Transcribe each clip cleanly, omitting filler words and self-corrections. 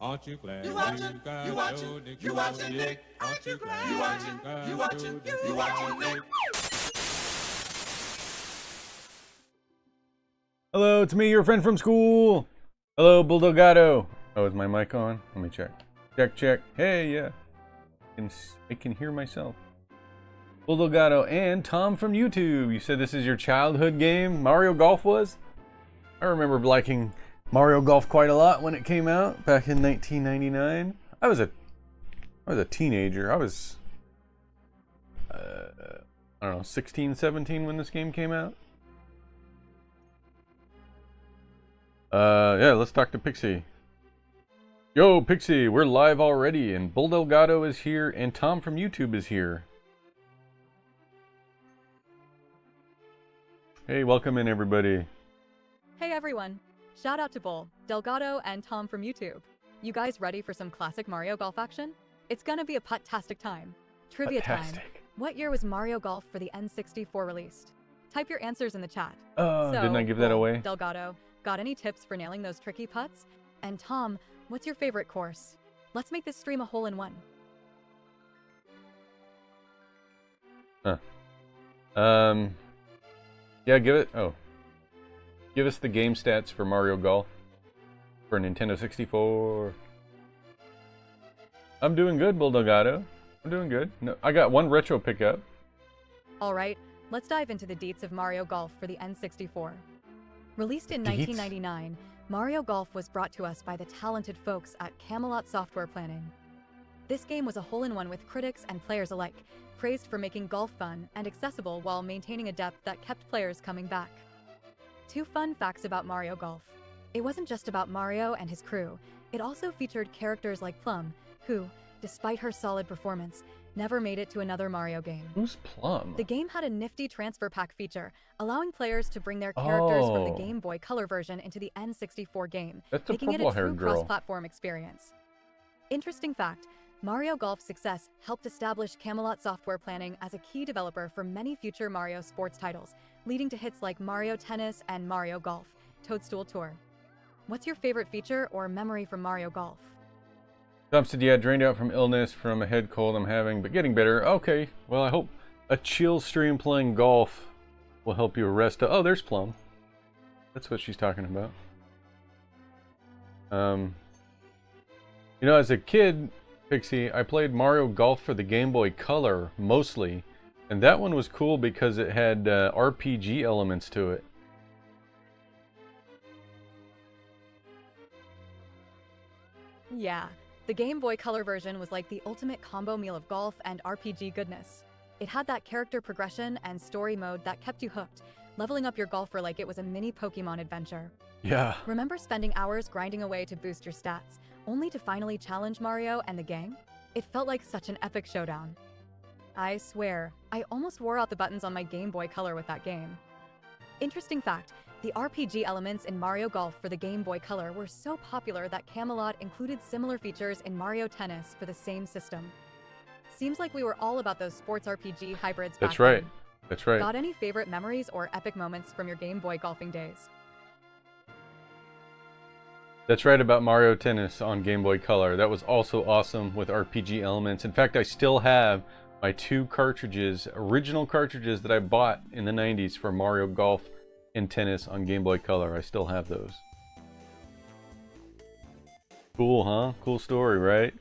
Aren't you glad you watching Nick? Aren't you glad you watching Nick? Hello, it's me, your friend from school. Hello, Bulldogado. Oh, is my mic on? Let me check. Check. Hey, yeah. I can hear myself. Bulldogado and Tom from YouTube. You said this is your childhood game, Mario Golf was? I remember liking Mario Golf quite a lot when it came out back in 1999. I was a teenager. I was, I don't know, 16, 17 when this game came out. Yeah, let's talk to Pixie. Yo, Pixie, we're live already, and Bull Delgado is here, and Tom from YouTube is here. Hey, welcome in, everybody. Hey, everyone. Shout out to Bull, Delgado, and Tom from YouTube. You guys ready for some classic Mario Golf action? It's gonna be a putt-tastic time. Trivia time. What year was Mario Golf for the N64 released? Type your answers in the chat. Didn't I give that away? Delgado, got any tips for nailing those tricky putts? And Tom, what's your favorite course? Let's make this stream a hole-in-one. Yeah, give us the game stats for Mario Golf for Nintendo 64. I'm doing good, Bulldogado. I'm doing good. No, I got one retro pickup. All right, let's dive into the deets of Mario Golf for the N64. Released in 1999, Mario Golf was brought to us by the talented folks at Camelot Software Planning. This game was a hole-in-one with critics and players alike, praised for making golf fun and accessible while maintaining a depth that kept players coming back. 2 fun facts about Mario Golf. It wasn't just about Mario and his crew, it also featured characters like Plum, who, despite her solid performance, never made it to another Mario game. Who's Plum? The game had a nifty transfer pack feature, allowing players to bring their characters from the Game Boy Color version into the N64 game, making it a true cross-platform experience. Interesting fact, Mario Golf's success helped establish Camelot Software Planning as a key developer for many future Mario sports titles, leading to hits like Mario Tennis and Mario Golf, Toadstool Tour. What's your favorite feature or memory from Mario Golf? Tom said, yeah, drained out from illness from a head cold I'm having, but getting better. Okay, well, I hope a chill stream playing golf will help you rest. Oh, there's Plum. That's what she's talking about. You know, as a kid, Pixie, I played Mario Golf for the Game Boy Color, mostly. And that one was cool because it had RPG elements to it. Yeah, the Game Boy Color version was like the ultimate combo meal of golf and RPG goodness. It had that character progression and story mode that kept you hooked, leveling up your golfer like it was a mini Pokemon adventure. Yeah. Remember spending hours grinding away to boost your stats, only to finally challenge Mario and the gang? It felt like such an epic showdown. I swear, I almost wore out the buttons on my Game Boy Color with that game. Interesting fact, the RPG elements in Mario Golf for the Game Boy Color were so popular that Camelot included similar features in Mario Tennis for the same system. Seems like we were all about those sports RPG hybrids back then. That's right. Got any favorite memories or epic moments from your Game Boy golfing days? That's right about Mario Tennis on Game Boy Color. That was also awesome with RPG elements. In fact, I still have my 2 cartridges, original cartridges that I bought in the 90s for Mario Golf and Tennis on Game Boy Color. I still have those. Cool, huh? Cool story, right?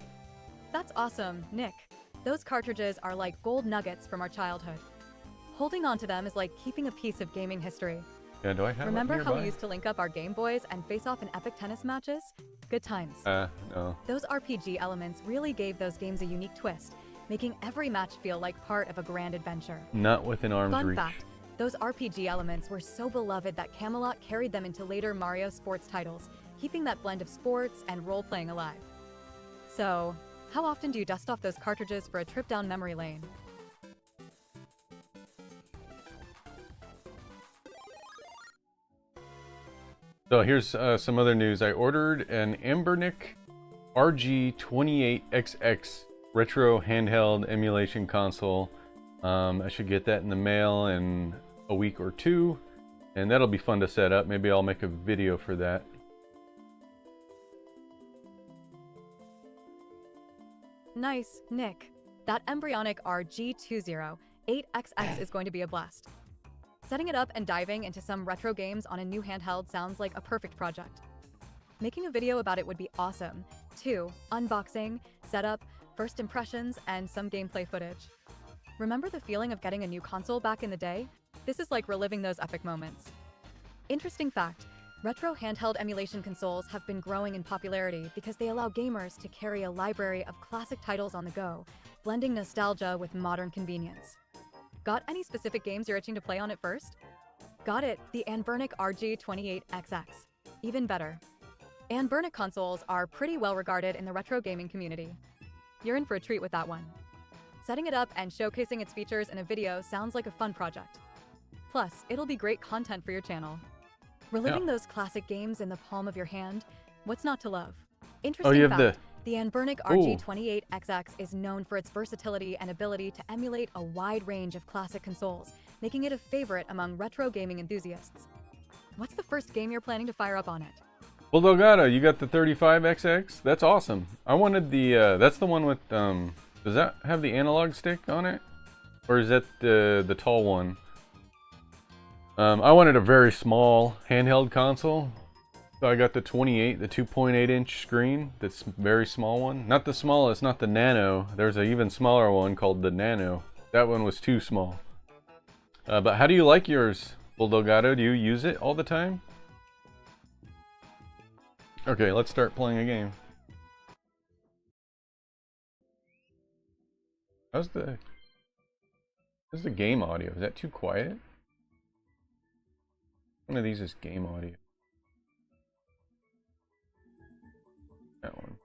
That's awesome, Nick. Those cartridges are like gold nuggets from our childhood. Holding on to them is like keeping a piece of gaming history. Yeah, do I have Remember how we used to link up our Game Boys and face off in epic tennis matches? Good times. No. Those RPG elements really gave those games a unique twist, making every match feel like part of a grand adventure. Not within arm's Fun reach. fact, those RPG elements were so beloved that Camelot carried them into later Mario sports titles, keeping that blend of sports and role-playing alive. So, how often do you dust off those cartridges for a trip down memory lane? So here's some other news. I ordered an Ambernic RG28XX retro handheld emulation console. I should get that in the mail in a week or 2, and that'll be fun to set up. Maybe I'll make a video for that. Nice, Nick. That embryonic RG208XX is going to be a blast. Setting it up and diving into some retro games on a new handheld sounds like a perfect project. Making a video about it would be awesome, too. Unboxing, setup, first impressions, and some gameplay footage. Remember the feeling of getting a new console back in the day? This is like reliving those epic moments. Interesting fact, retro handheld emulation consoles have been growing in popularity because they allow gamers to carry a library of classic titles on the go, blending nostalgia with modern convenience. Got any specific games you're itching to play on it first? Got it, the Anbernic RG28XX. Even better. Anbernic consoles are pretty well regarded in the retro gaming community. You're in for a treat with that one. Setting it up and showcasing its features in a video sounds like a fun project. Plus, it'll be great content for your channel. Reliving those classic games in the palm of your hand, what's not to love? Interesting fact, the Anbernic RG28XX is known for its versatility and ability to emulate a wide range of classic consoles, making it a favorite among retro gaming enthusiasts. What's the first game you're planning to fire up on it? Well, Delgado, you got the 35XX? That's awesome. I wanted the, that's the one with, does that have the analog stick on it? Or is that the tall one? I wanted a very small handheld console. So I got the 28, the 2.8 inch screen. That's very small one. Not the smallest, not the Nano. There's an even smaller one called the Nano. That one was too small. But how do you like yours, Delgado? Do you use it all the time? Okay, let's start playing a game. How's the game audio? Is that too quiet? One of these is game audio. That one.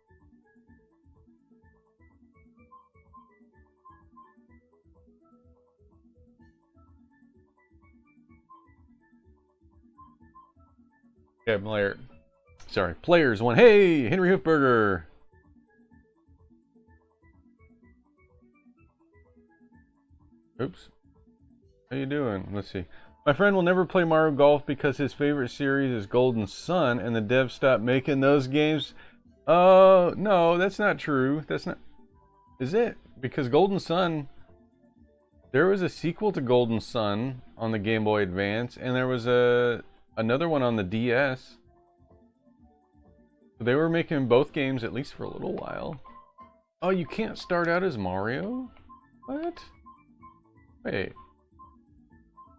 Yeah, players one. Hey, Henry Hoofberger. Oops. How you doing? Let's see. My friend will never play Mario Golf because his favorite series is Golden Sun and the devs stopped making those games. Oh, no, that's not true. That's not... Is it? Because Golden Sun... There was a sequel to Golden Sun on the Game Boy Advance, and there was another one on the DS. They were making both games at least for a little while. Oh, you can't start out as Mario? What? Wait.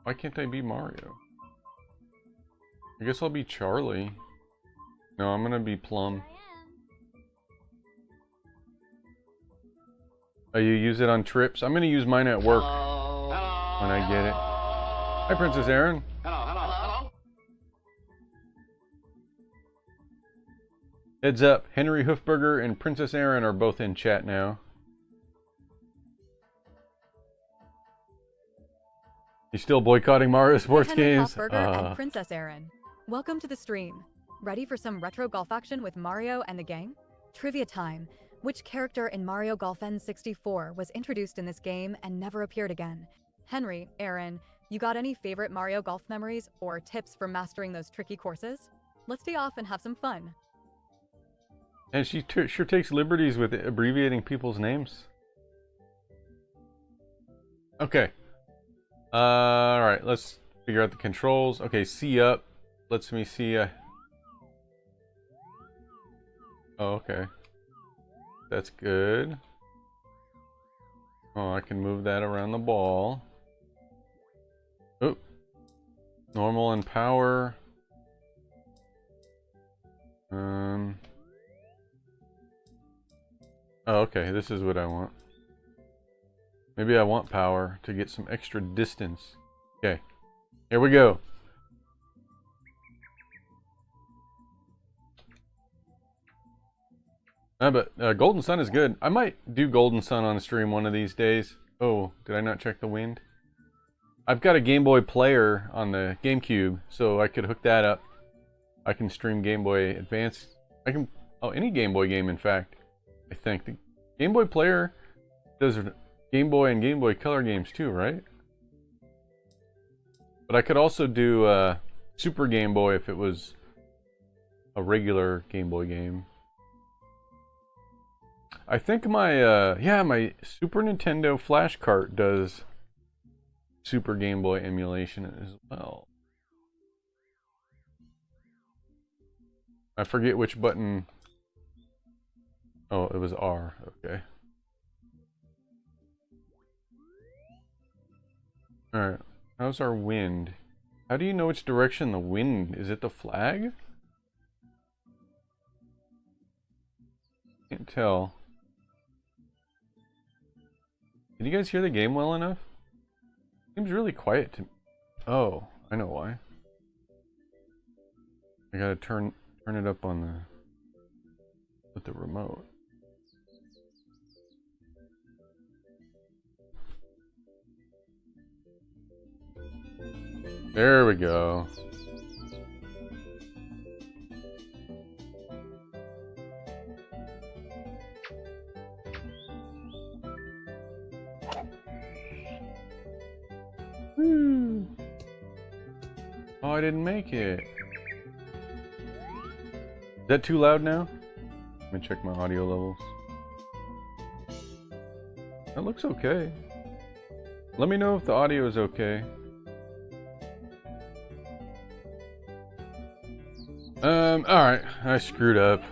Why can't I be Mario? I guess I'll be Charlie. No, I'm gonna be Plum. Oh, you use it on trips? I'm gonna use mine at work when I get it. Hi, Princess Erin. Hello. Heads up, Henry Hoofberger and Princess Erin are both in chat now. You still boycotting Mario sports Henry games? Hoofberger and Princess Erin. Welcome to the stream. Ready for some retro golf action with Mario and the gang? Trivia time. Which character in Mario Golf N64 was introduced in this game and never appeared again? Henry, Erin, you got any favorite Mario Golf memories or tips for mastering those tricky courses? Let's stay off and have some fun. And she sure takes liberties with abbreviating people's names. Okay. Alright, let's figure out the controls. Okay, C up. Lets me see. Oh, okay. That's good. Oh, I can move that around the ball. Oh. Normal and power. Oh, okay, this is what I want. Maybe I want power to get some extra distance. Okay, here we go. But Golden Sun is good. I might do Golden Sun on stream one of these days. Oh, did I not check the wind? I've got a Game Boy player on the GameCube, so I could hook that up. I can stream Game Boy Advance. I can, oh, any Game Boy game, in fact. I think the Game Boy player does Game Boy and Game Boy Color games too, right? But I could also do Super Game Boy if it was a regular Game Boy game. I think my yeah, my Super Nintendo flash cart does Super Game Boy emulation as well. I forget which button. Oh, it was R. Okay. Alright. How's our wind? How do you know which direction the wind? Is it the flag? Can't tell. Can you guys hear the game well enough? Seems really quiet to me. Oh, I know why. I gotta turn it up on the with the remote. There we go. Woo. Oh, I didn't make it. Is that too loud now? Let me check my audio levels. That looks okay. Let me know if the audio is okay. Alright, I screwed up.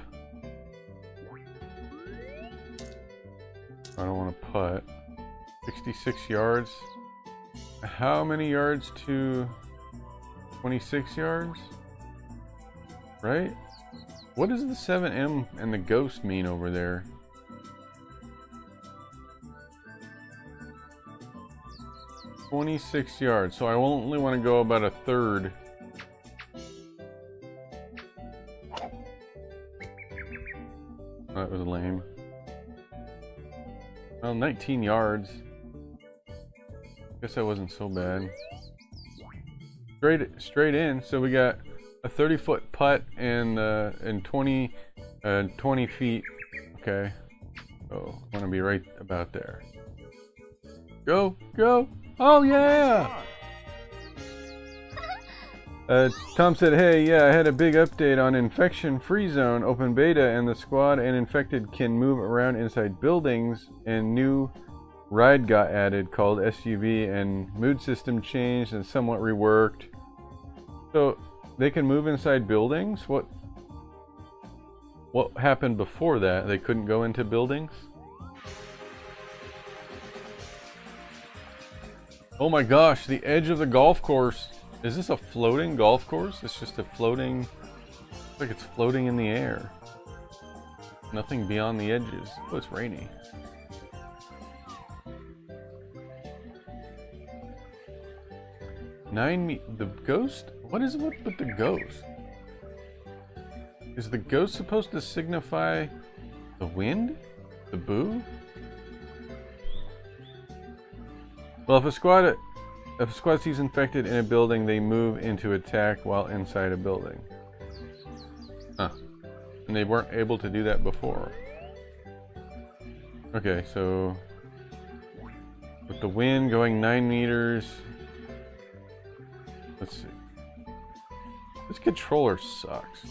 I don't want to putt. 66 yards. How many yards to 26 yards? Right? What does the 7M and the ghost mean over there? "26 yards, so I only want to go about a third. That was lame. Well, 19 yards. Guess that wasn't so bad. Straight in. So we got a 30-foot putt and 20 feet. Okay. Oh, I want to be right about there. Go, go! Oh yeah! Tom said, hey, yeah, I had a big update on Infection Free Zone Open Beta, and the squad and infected can move around inside buildings, and new ride got added called SUV, and mood system changed and somewhat reworked. So they can move inside buildings? What happened before that? They couldn't go into buildings? Oh my gosh, the edge of the golf course. Is this a floating golf course? It's just a floating, looks like it's floating in the air. Nothing beyond the edges. Oh, it's rainy. The ghost? What is with the ghost? Is the ghost supposed to signify the wind? The boo? Well, if a squad sees infected in a building, they move into attack while inside a building. Huh. And they weren't able to do that before. Okay, so with the wind going 9 meters. Let's see. This controller sucks.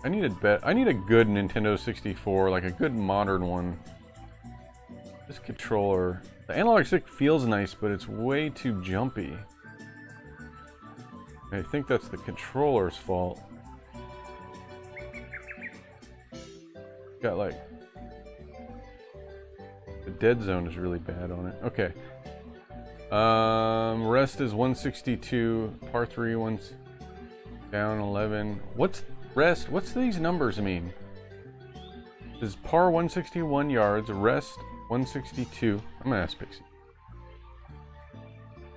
I need a good Nintendo 64, like a good modern one. This controller, the analog stick feels nice, but it's way too jumpy. I think that's the controller's fault. Got like, the dead zone is really bad on it. Okay. Rest is 162, par 3, one's down 11. What's rest? What's these numbers mean? This is par 161 yards, rest 162. I'm gonna ask Pixie.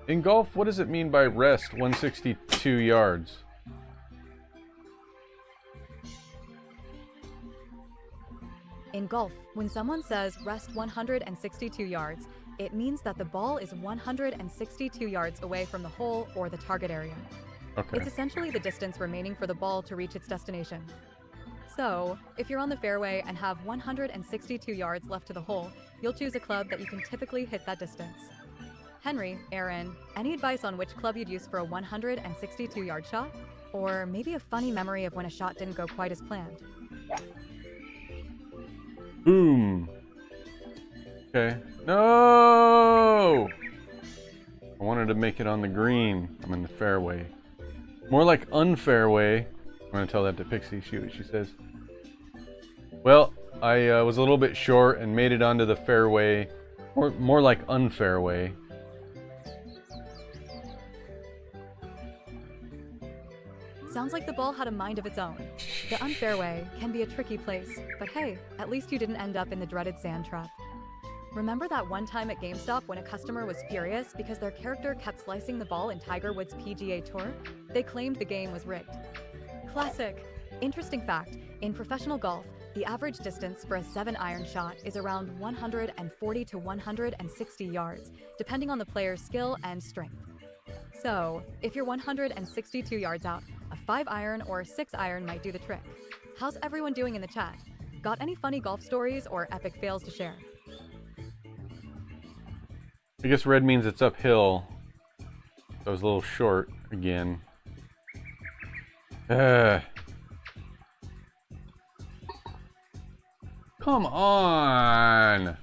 In golf, what does it mean by rest 162 yards? In golf, when someone says rest 162 yards, it means that the ball is 162 yards away from the hole or the target area. Okay. It's essentially the distance remaining for the ball to reach its destination. So, if you're on the fairway and have 162 yards left to the hole, you'll choose a club that you can typically hit that distance. Henry, Aaron, any advice on which club you'd use for a 162-yard shot? Or maybe a funny memory of when a shot didn't go quite as planned? Boom. Okay. No! I wanted to make it on the green. I'm in the fairway. More like unfairway. I'm going to tell that to Pixie, see what she says. Well, I was a little bit short and made it onto the fairway. More like unfairway. Sounds like the ball had a mind of its own. The unfairway can be a tricky place, but hey, at least you didn't end up in the dreaded sand trap. Remember that one time at GameStop when a customer was furious because their character kept slicing the ball in Tiger Woods' PGA Tour? They claimed the game was rigged. Classic. Interesting fact, in professional golf, the average distance for a 7-iron shot is around 140 to 160 yards, depending on the player's skill and strength. So, if you're 162 yards out, a 5-iron or 6-iron might do the trick. How's everyone doing in the chat? Got any funny golf stories or epic fails to share? I guess red means it's uphill. I was a little short again. Come on!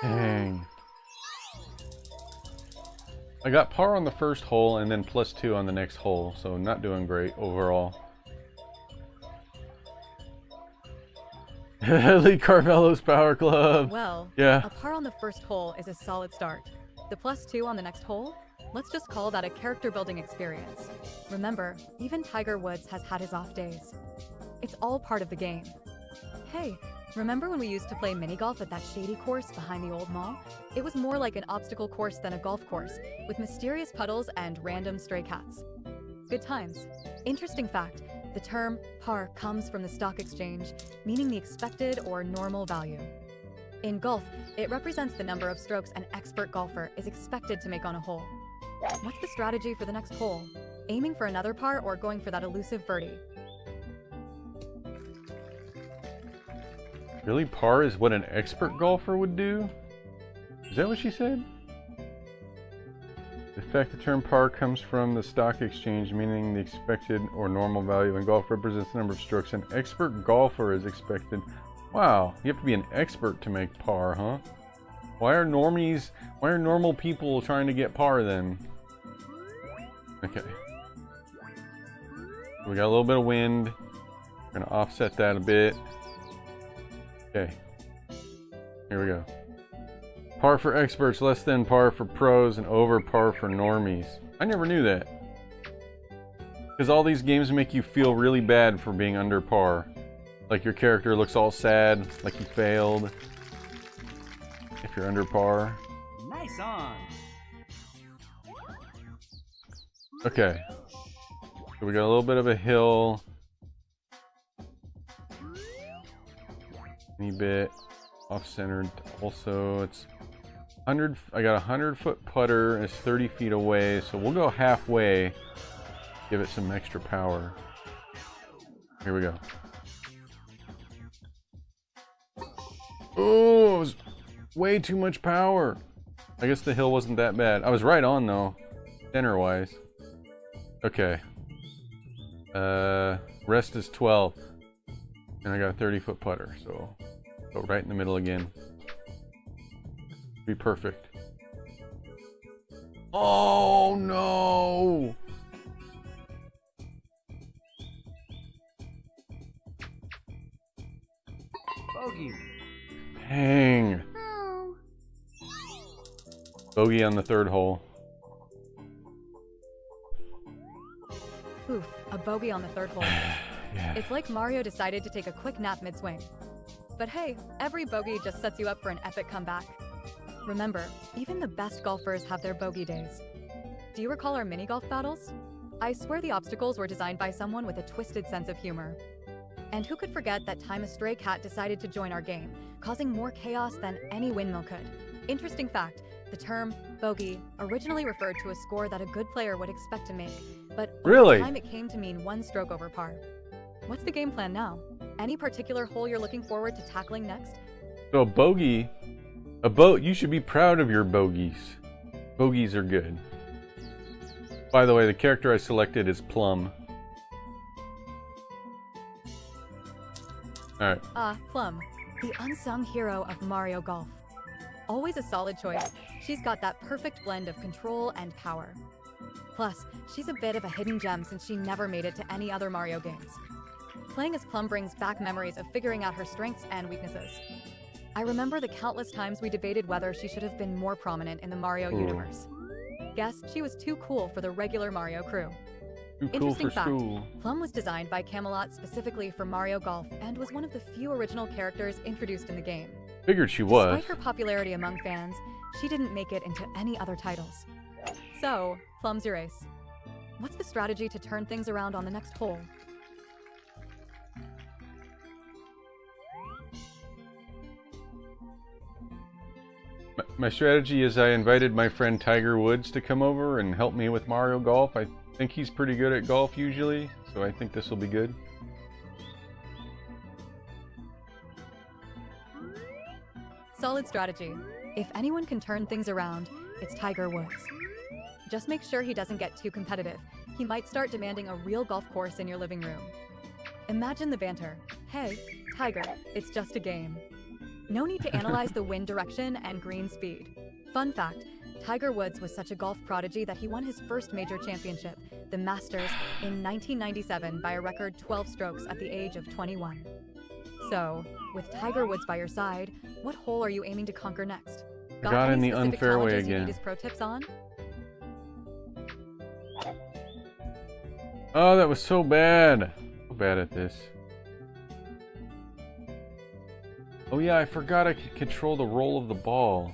Dang. I got par on the first hole and then +2 on the next hole, so not doing great overall. Lee Carvello's Power Club. Well, yeah. A par on the first hole is a solid start. The +2 on the next hole? Let's just call that a character-building experience. Remember, even Tiger Woods has had his off days. It's all part of the game. Hey, remember when we used to play mini-golf at that shady course behind the old mall? It was more like an obstacle course than a golf course, with mysterious puddles and random stray cats. Good times. Interesting fact, the term par comes from the stock exchange, meaning the expected or normal value. In golf, it represents the number of strokes an expert golfer is expected to make on a hole. What's the strategy for the next hole? Aiming for another par or going for that elusive birdie? Really? Par is what an expert golfer would do? Is that what she said? In fact, the term par comes from the stock exchange, meaning the expected or normal value in golf represents the number of strokes an expert golfer is expected. Wow, you have to be an expert to make par, huh? Why are normal people trying to get par then? Okay. We got a little bit of wind. We're gonna offset that a bit. Okay. Here we go. Par for experts, less than par for pros, and over par for normies. I never knew that. Because all these games make you feel really bad for being under par. Like your character looks all sad, like he failed. If you're under par. Nice on. Okay. So we got a little bit of a hill. Any bit off-centered. Also, it's 100. I got a 100-foot putter. And it's 30 feet away, so we'll go halfway. Give it some extra power. Here we go. Oh, it was way too much power. I guess the hill wasn't that bad. I was right on though, center-wise. Okay. Rest is 12. And I got a 30-foot putter, so go right in the middle again. Be perfect. Oh no! Bogey. Dang. Oh. Bogey on the third hole. Oof, a bogey on the third hole. Yeah. It's like Mario decided to take a quick nap mid-swing. But hey, every bogey just sets you up for an epic comeback. Remember, even the best golfers have their bogey days. Do you recall our mini-golf battles? I swear the obstacles were designed by someone with a twisted sense of humor. And who could forget that time a stray cat decided to join our game, causing more chaos than any windmill could. Interesting fact, the term bogey originally referred to a score that a good player would expect to make, but over time it came to mean one stroke over par. What's the game plan now? Any particular hole you're looking forward to tackling next? So a bogey, you should be proud of your bogeys. Bogeys are good. By the way, the character I selected is Plum. Alright. Plum, the unsung hero of Mario Golf. Always a solid choice, she's got that perfect blend of control and power. Plus, she's a bit of a hidden gem since she never made it to any other Mario games. Playing as Plum brings back memories of figuring out her strengths and weaknesses. I remember the countless times we debated whether she should have been more prominent in the Mario universe. Guess she was too cool for the regular Mario crew. Too cool Interesting for fact, school. Plum was designed by Camelot specifically for Mario Golf and was one of the few original characters introduced in the game. Figured she was. Despite her popularity among fans, she didn't make it into any other titles. So, Plum's your ace. What's the strategy to turn things around on the next hole? My strategy is I invited my friend Tiger Woods to come over and help me with Mario Golf. I think he's pretty good at golf usually, so I think this will be good. Solid strategy. If anyone can turn things around, it's Tiger Woods. Just make sure he doesn't get too competitive. He might start demanding a real golf course in your living room. Imagine the banter. Hey, Tiger, it's just a game. No need to analyze the wind direction and green speed. Fun fact, Tiger Woods was such a golf prodigy that he won his first major championship, the Masters, in 1997 by a record 12 strokes at the age of 21. So, with Tiger Woods by your side, what hole are you aiming to conquer next? Got in the any specific unfairway challenges you again. need his pro tips on? Oh, that was so bad. So bad at this. Oh yeah, I forgot I could control the roll of the ball.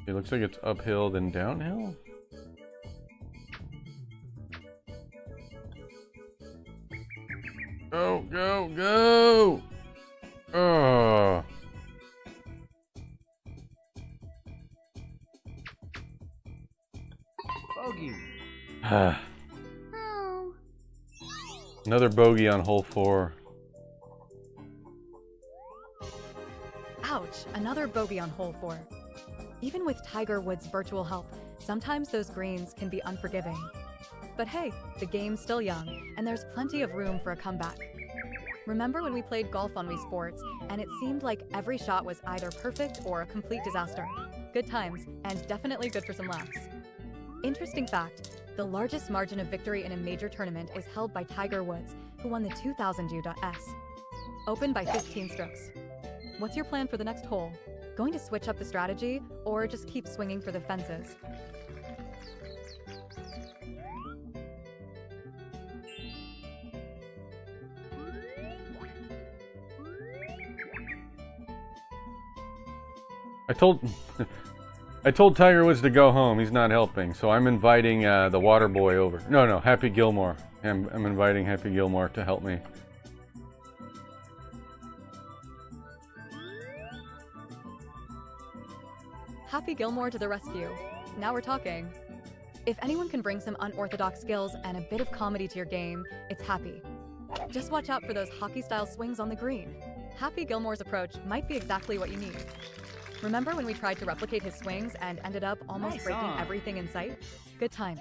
It looks like it's uphill then downhill. Go, go, go! Oh. Bogey. Another bogey on hole 4. Ouch, another bogey on hole 4. Even with Tiger Woods' virtual help, sometimes those greens can be unforgiving. But hey, the game's still young, and there's plenty of room for a comeback. Remember when we played golf on Wii Sports, and it seemed like every shot was either perfect or a complete disaster? Good times, and definitely good for some laughs. Interesting fact, the largest margin of victory in a major tournament is held by Tiger Woods, who won the 2000 U.S. Open by 15 strokes. What's your plan for the next hole? Going to switch up the strategy, or just keep swinging for the fences? I told Tiger Woods to go home. He's not helping, so I'm inviting the water boy over. No, Happy Gilmore. I'm inviting Happy Gilmore to help me. Happy Gilmore to the rescue. Now we're talking. If anyone can bring some unorthodox skills and a bit of comedy to your game, it's Happy. Just watch out for those hockey-style swings on the green. Happy Gilmore's approach might be exactly what you need. Remember when we tried to replicate his swings and ended up almost breaking everything in sight? Good times.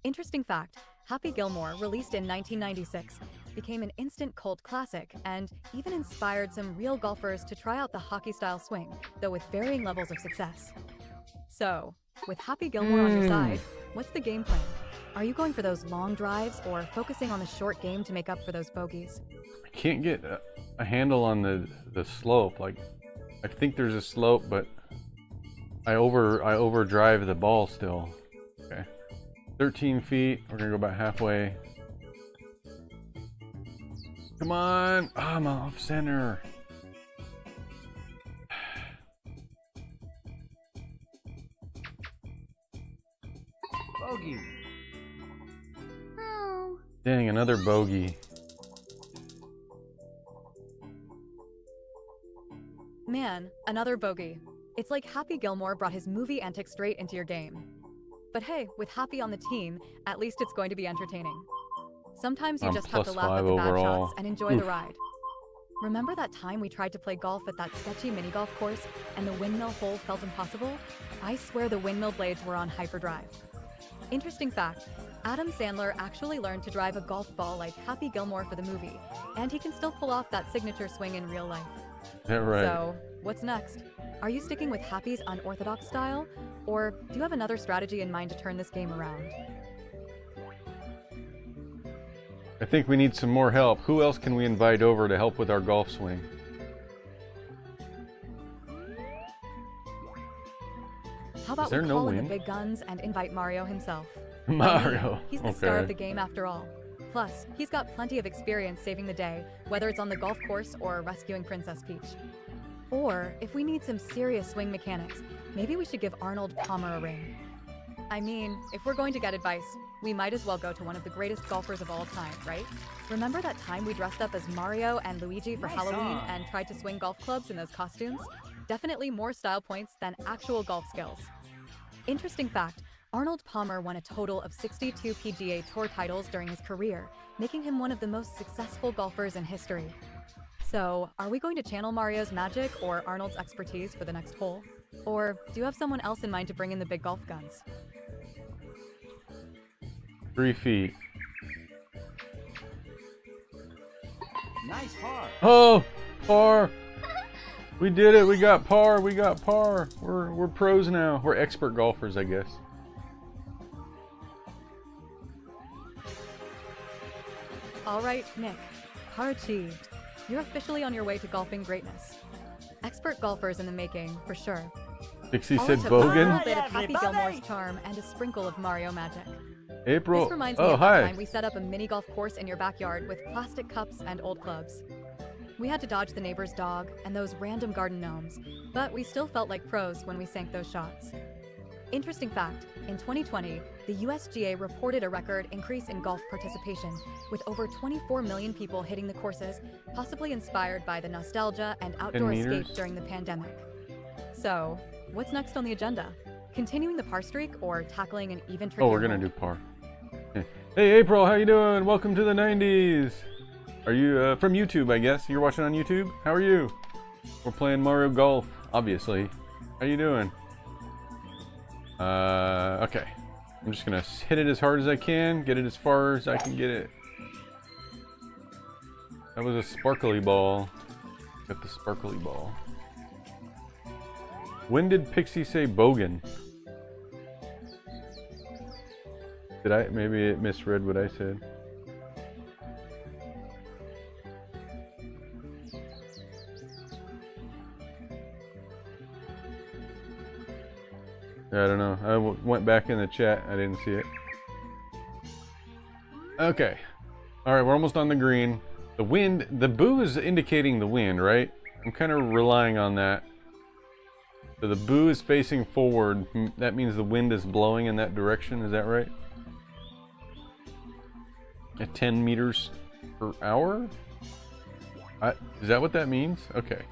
Interesting fact, Happy Gilmore, released in 1996, became an instant cult classic and even inspired some real golfers to try out the hockey-style swing, though with varying levels of success. So, with Happy Gilmore on your side, what's the game plan? Are you going for those long drives or focusing on the short game to make up for those bogeys? I can't get a handle on the slope. Like, I think there's a slope, but I overdrive the ball still. Okay. 13 feet. We're gonna go about halfway. Come on! Oh, I'm off center. Bogey. Dang, another bogey. Man, another bogey. It's like Happy Gilmore brought his movie antics straight into your game. But hey, with Happy on the team, at least it's going to be entertaining. Sometimes you just have to laugh at the bad shots and enjoy the ride. Remember that time we tried to play golf at that sketchy mini golf course and the windmill hole felt impossible? I swear the windmill blades were on hyperdrive. Interesting fact, Adam Sandler actually learned to drive a golf ball like Happy Gilmore for the movie, and he can still pull off that signature swing in real life. Yeah, right. So, what's next? Are you sticking with Happy's unorthodox style, or do you have another strategy in mind to turn this game around? I think we need some more help. Who else can we invite over to help with our golf swing? How about there we no call in the wind? big guns and invite Mario himself? Mario. He's the star Okay. of the game after all. Plus, he's got plenty of experience saving the day, whether it's on the golf course or rescuing Princess Peach. Or, if we need some serious swing mechanics, maybe we should give Arnold Palmer a ring. I mean, if we're going to get advice, we might as well go to one of the greatest golfers of all time, right? Remember that time we dressed up as Mario and Luigi for Nice Halloween on. and tried to swing golf clubs in those costumes? Definitely more style points than actual golf skills. Interesting fact, Arnold Palmer won a total of 62 PGA Tour titles during his career, making him one of the most successful golfers in history. So, are we going to channel Mario's magic or Arnold's expertise for the next hole? Or do you have someone else in mind to bring in the big golf guns? 3 feet. Nice par. Oh, par. We did it. We got par. We got par. We're pros now. We're expert golfers, I guess. All right, Nick. Par achieved. You're officially on your way to golfing greatness. Expert golfers in the making, for sure. Pixie All said it took was a little Bogan. bit of Happy Everybody! Gilmore's charm and a sprinkle of Mario magic. April. This reminds me Oh, of the time hi. we set up a mini golf course in your backyard with plastic cups and old clubs. We had to dodge the neighbor's dog and those random garden gnomes, but we still felt like pros when we sank those shots. Interesting fact, in 2020, the USGA reported a record increase in golf participation, with over 24 million people hitting the courses, possibly inspired by the nostalgia and outdoor meters? escape during the pandemic. So, what's next on the agenda? Continuing the par streak or tackling an even trickier Oh, we're gonna hole? do par. Hey, April, how you doing? Welcome to the 90s. Are you from YouTube? I guess you're watching on YouTube. How are you? We're playing Mario Golf, obviously. How you doing? Okay. I'm just gonna hit it as hard as I can, get it as far as I can get it. That was a sparkly ball. Got the sparkly ball. When did Pixie say Bogan? Did I? Maybe it misread what I said. I don't know. I went back in the chat. I didn't see it. Okay. Alright, we're almost on the green. The wind, the boo is indicating the wind, right? I'm kind of relying on that. So the boo is facing forward. That means the wind is blowing in that direction. Is that right? At 10 meters per hour? Is that what that means? Okay.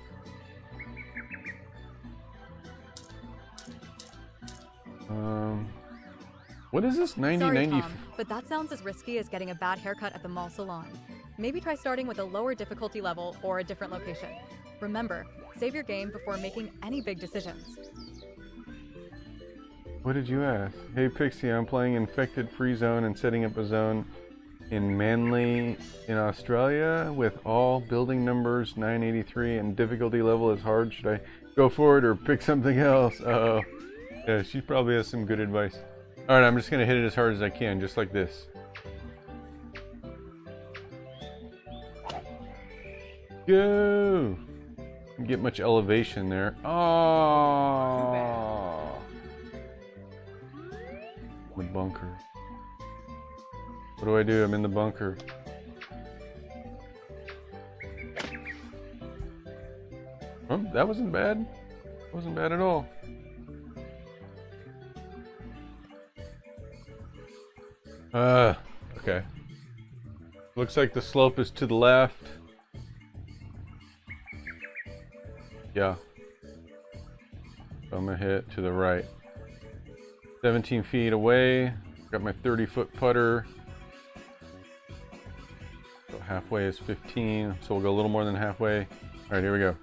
What is this? 90, Sorry, 90. Tom, but that sounds as risky as getting a bad haircut at the mall salon. Maybe try starting with a lower difficulty level or a different location. Remember, save your game before making any big decisions. What did you ask? Hey Pixie, I'm playing Infected Free Zone and setting up a zone in Manly in Australia with all building numbers 983 and difficulty level is hard. Should I go for it or pick something else? Uh-oh. Yeah, she probably has some good advice. Alright, I'm just gonna hit it as hard as I can, just like this. Go! Didn't get much elevation there. Oh! The bunker. What do I do? I'm in the bunker. Oh, that wasn't bad. Wasn't bad at all. Okay. Looks like the slope is to the left. Yeah. So I'm gonna hit to the right. 17 feet away. Got my 30-foot putter. halfway is 15, so we'll go a little more than halfway. All right, here we go.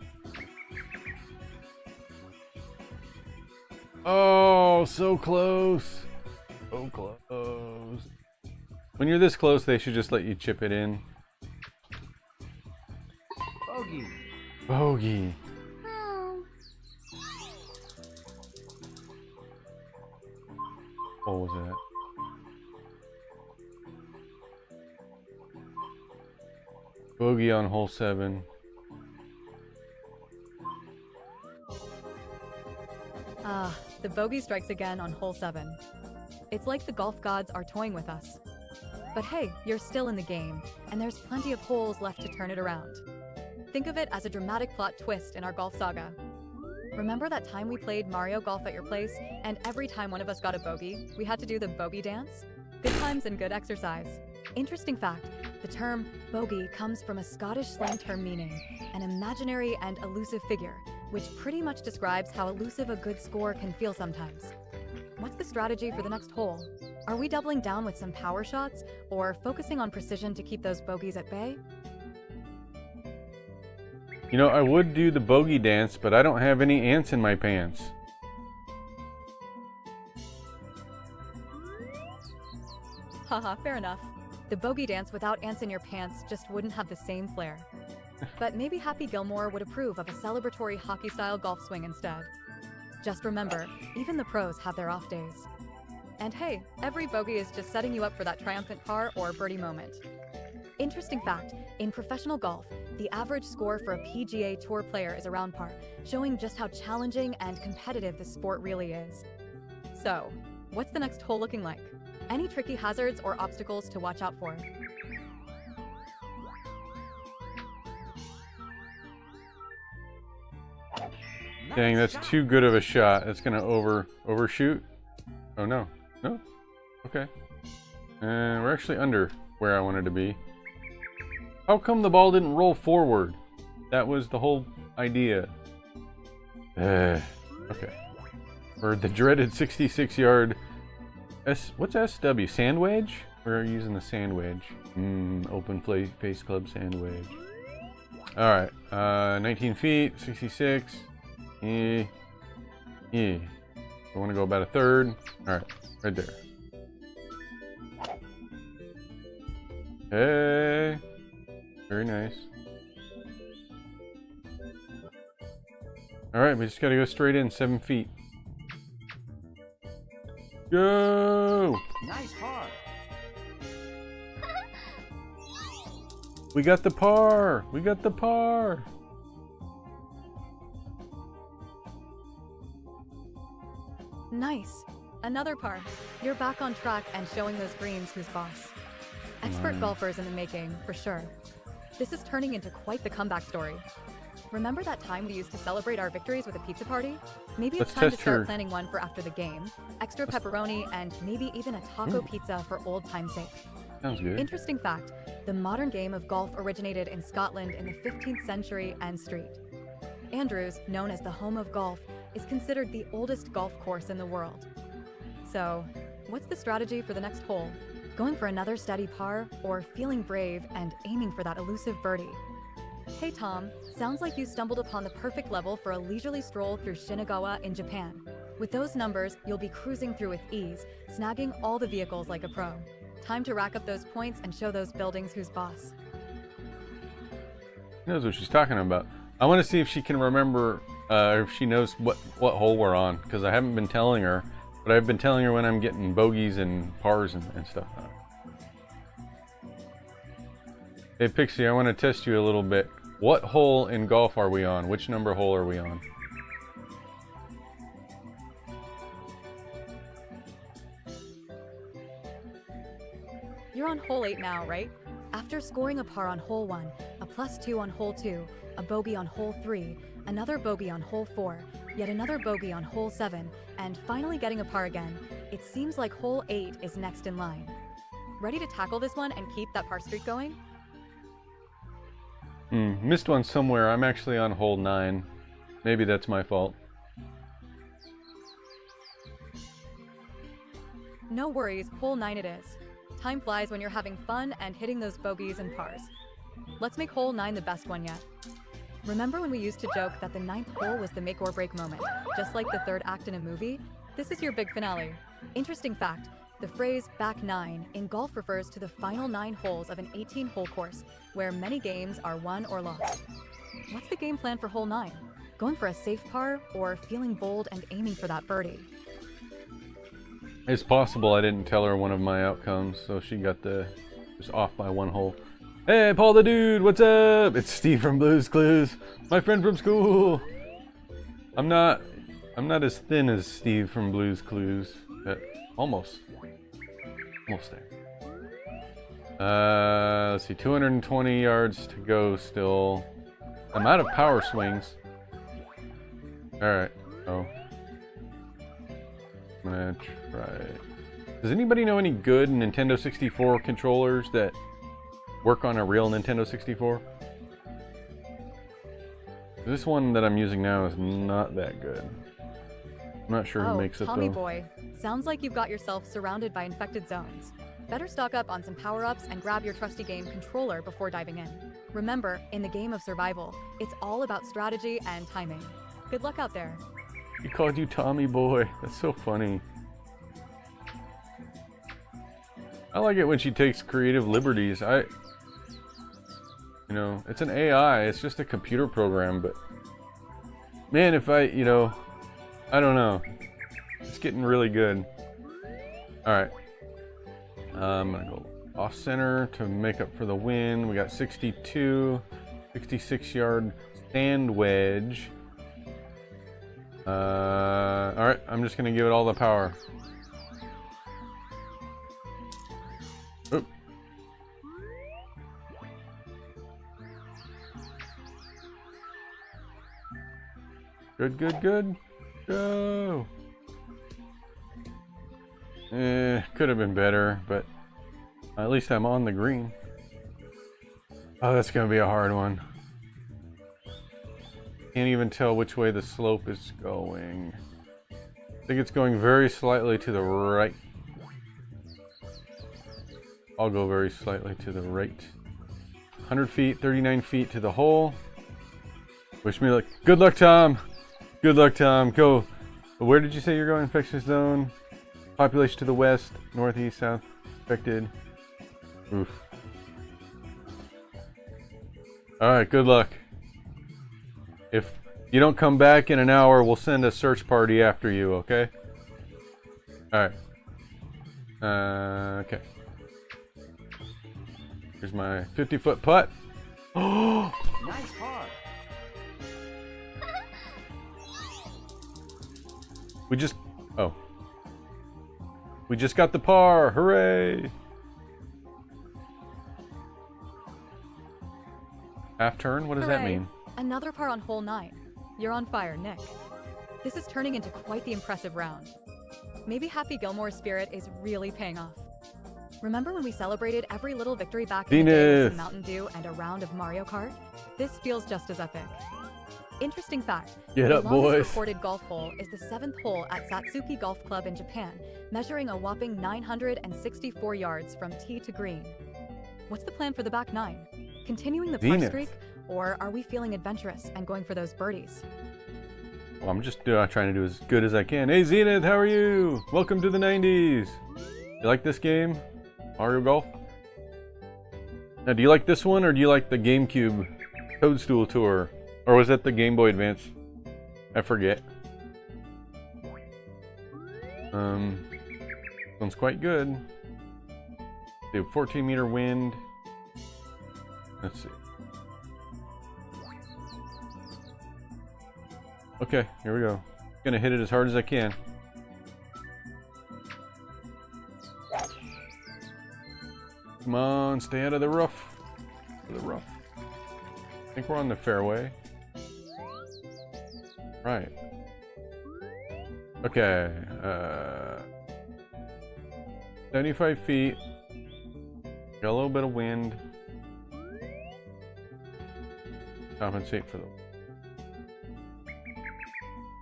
Oh, so close. So close. When you're this close, they should just let you chip it in. Bogey. Bogey. What was that? Bogey on hole 7. Ah, the bogey strikes again on hole 7. It's like the golf gods are toying with us. But hey, you're still in the game, and there's plenty of holes left to turn it around. Think of it as a dramatic plot twist in our golf saga. Remember that time we played Mario Golf at your place, and every time one of us got a bogey, we had to do the bogey dance? Good times and good exercise. Interesting fact, the term bogey comes from a Scottish slang term meaning an imaginary and elusive figure, which pretty much describes how elusive a good score can feel sometimes. What's the strategy for the next hole? Are we doubling down with some power shots, or focusing on precision to keep those bogeys at bay? You know, I would do the bogey dance, but I don't have any ants in my pants. Haha, fair enough. The bogey dance without ants in your pants just wouldn't have the same flair. But maybe Happy Gilmore would approve of a celebratory hockey-style golf swing instead. Just remember, even the pros have their off days. And hey, every bogey is just setting you up for that triumphant par or birdie moment. Interesting fact, in professional golf, the average score for a PGA Tour player is around par, showing just how challenging and competitive the sport really is. So, what's the next hole looking like? Any tricky hazards or obstacles to watch out for? Dang, that's too good of a shot. It's gonna overshoot. Oh no, no. Okay. And we're actually under where I wanted to be. How come the ball didn't roll forward? That was the whole idea. Okay. For the dreaded 66-yard what's SW? Sand wedge? We're using the sand wedge. Open face club sand wedge. Alright, 19 feet, 66. I want to go about a third. Alright, right there. Hey. Very nice. Alright, we just gotta go straight in, 7 feet. Go! Nice par. We got the par! We got the par! Nice. Another par. You're back on track and showing those greens who's boss. Expert golfers in the making, for sure. This is turning into quite the comeback story. Remember that time we used to celebrate our victories with a pizza party? Maybe it's time to start planning one for after the game. Extra pepperoni and maybe even a taco pizza for old time's sake. Sounds good. Interesting fact, the modern game of golf originated in Scotland in the 15th century and Street. Andrews, known as the home of golf, is considered the oldest golf course in the world. So, what's the strategy for the next hole? Going for another steady par, or feeling brave and aiming for that elusive birdie? Hey Tom, sounds like you stumbled upon the perfect level for a leisurely stroll through Shinagawa in Japan. With those numbers, you'll be cruising through with ease, snagging all the vehicles like a pro. Time to rack up those points and show those buildings who's boss. She knows what she's talking about. I want to see if she can remember, if she knows what hole we're on, because I haven't been telling her, but I've been telling her when I'm getting bogeys and pars and stuff. Hey Pixie, I want to test you a little bit. What hole in golf are we on? Which number hole are we on? You're on hole 8 now, right? After scoring a par on hole 1, a +2 on hole 2, a bogey on hole 3, another bogey on hole 4, yet another bogey on hole 7, and finally getting a par again, it seems like hole 8 is next in line. Ready to tackle this one and keep that par streak going? Missed one somewhere. I'm actually on hole 9. Maybe that's my fault. No worries, hole 9 it is. Time flies when you're having fun and hitting those bogeys and pars. Let's make hole 9 the best one yet. Remember when we used to joke that the 9th hole was the make or break moment, just like the 3rd act in a movie? This is your big finale. Interesting fact, the phrase back 9 in golf refers to the final 9 holes of an 18-hole course, where many games are won or lost. What's the game plan for hole 9? Going for a safe par, or feeling bold and aiming for that birdie? It's possible I didn't tell her one of my outcomes, so she got just off by 1 hole. Hey, Paul the Dude, what's up? It's Steve from Blue's Clues, my friend from school. I'm not as thin as Steve from Blue's Clues, but almost there. Let's see, 220 yards to go still. I'm out of power swings. Alright, oh. I'm gonna try. Does anybody know any good Nintendo 64 controllers that work on a real Nintendo 64? This one that I'm using now is not that good. I'm not sure who makes it Tommy though. boy, sounds like you've got yourself surrounded by infected zones. Better stock up on some power-ups and grab your trusty game controller before diving in. Remember, in the game of survival, it's all about strategy and timing. Good luck out there. He called you Tommy boy. That's so funny. I like it when she takes creative liberties. You know, it's an AI. It's just a computer program, but man, if I don't know. It's getting really good. All right. I'm gonna go off center to make up for the wind. We got 62, 66 yard sand wedge. All right, I'm just gonna give it all the power. Oop. Good, good, good. Go. Could have been better, but at least I'm on the green. Oh, that's gonna be a hard one. Can't even tell which way the slope is going. I think it's going very slightly to the right. I'll go very slightly to the right. 100 feet, 39 feet to the hole. Wish me luck. Good luck, Tom. Good luck, Tom. Go. Where did you say you're going? Infectious zone. Population to the west, northeast, south. Affected. Oof. Alright, good luck. If you don't come back in an hour, we'll send a search party after you, okay? Alright. Okay. Here's my 50-foot putt. Oh! Nice par. We just got the par. Hooray! Half turn? What does that Hooray. mean? Another par on hole 9. You're on fire, Nick. This is turning into quite the impressive round. Maybe Happy Gilmore's spirit is really paying off. Remember when we celebrated every little victory back in the day with some Mountain Dew and a round of Mario Kart? This feels just as epic. Interesting fact, Get the up, longest boys. recorded golf hole is the 7th hole at Satsuki Golf Club in Japan, measuring a whopping 964 yards from tee to green. What's the plan for the back 9? Continuing the par Zenith. streak, or are we feeling adventurous and going for those birdies? Well, I'm just trying to do as good as I can. Hey, Zenith, how are you? Welcome to the 90s. You like this game? Mario Golf? Now, do you like this one, or do you like the GameCube Toadstool Tour? Or was that the Game Boy Advance? I forget. Sounds quite good. They have 14-meter wind. Let's see. Okay, here we go. Gonna hit it as hard as I can. Come on, stay out of the rough. The rough. I think we're on the fairway. Right. Okay. 75 feet. Got a little bit of wind. Compensate for the.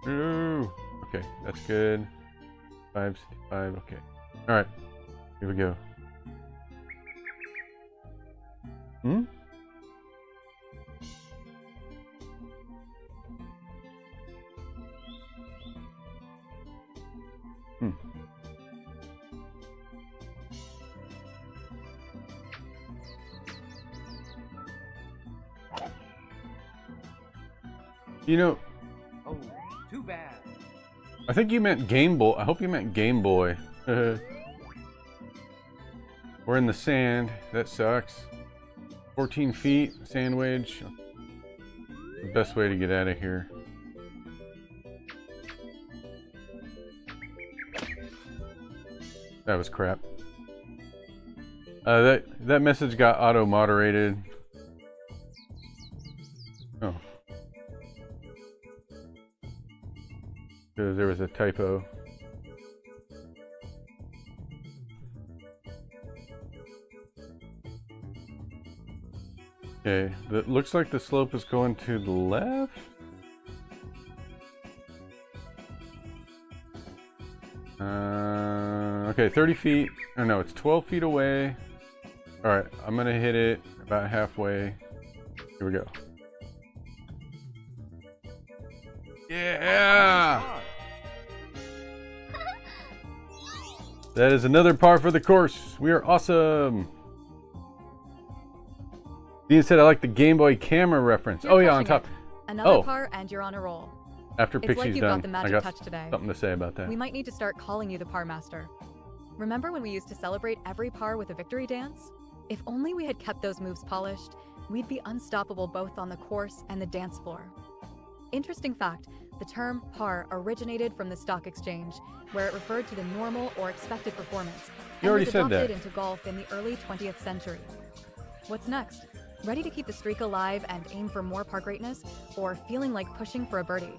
Ooh. Okay, that's good. 5, 5. Okay. All right. Here we go. You know, Oh, too bad. I think you meant Game Boy. I hope you meant Game Boy. We're in the sand. That sucks. 14 feet, sand wedge. The best way to get out of here. That was crap. That message got auto-moderated. Oh. Because there was a typo. Okay, it looks like the slope is going to the left. Okay, 30 feet. Oh no, it's 12 feet away. Alright, I'm gonna hit it about halfway. Here we go. Yeah! That is another par for the course. We are awesome. Dean said I like the Game Boy camera reference. You're oh yeah, on crushing top. it. Another par and you're on a roll. After It's Pixie's like you've done, got the I magic got touch today. something to say about that. We might need to start calling you the par master. Remember when we used to celebrate every par with a victory dance? If only we had kept those moves polished, we'd be unstoppable both on the course and the dance floor. Interesting fact, the term par originated from the stock exchange, where it referred to the normal or expected performance, You already was said adopted that. into golf in the early 20th century. What's next? Ready to keep the streak alive and aim for more par greatness, or feeling like pushing for a birdie?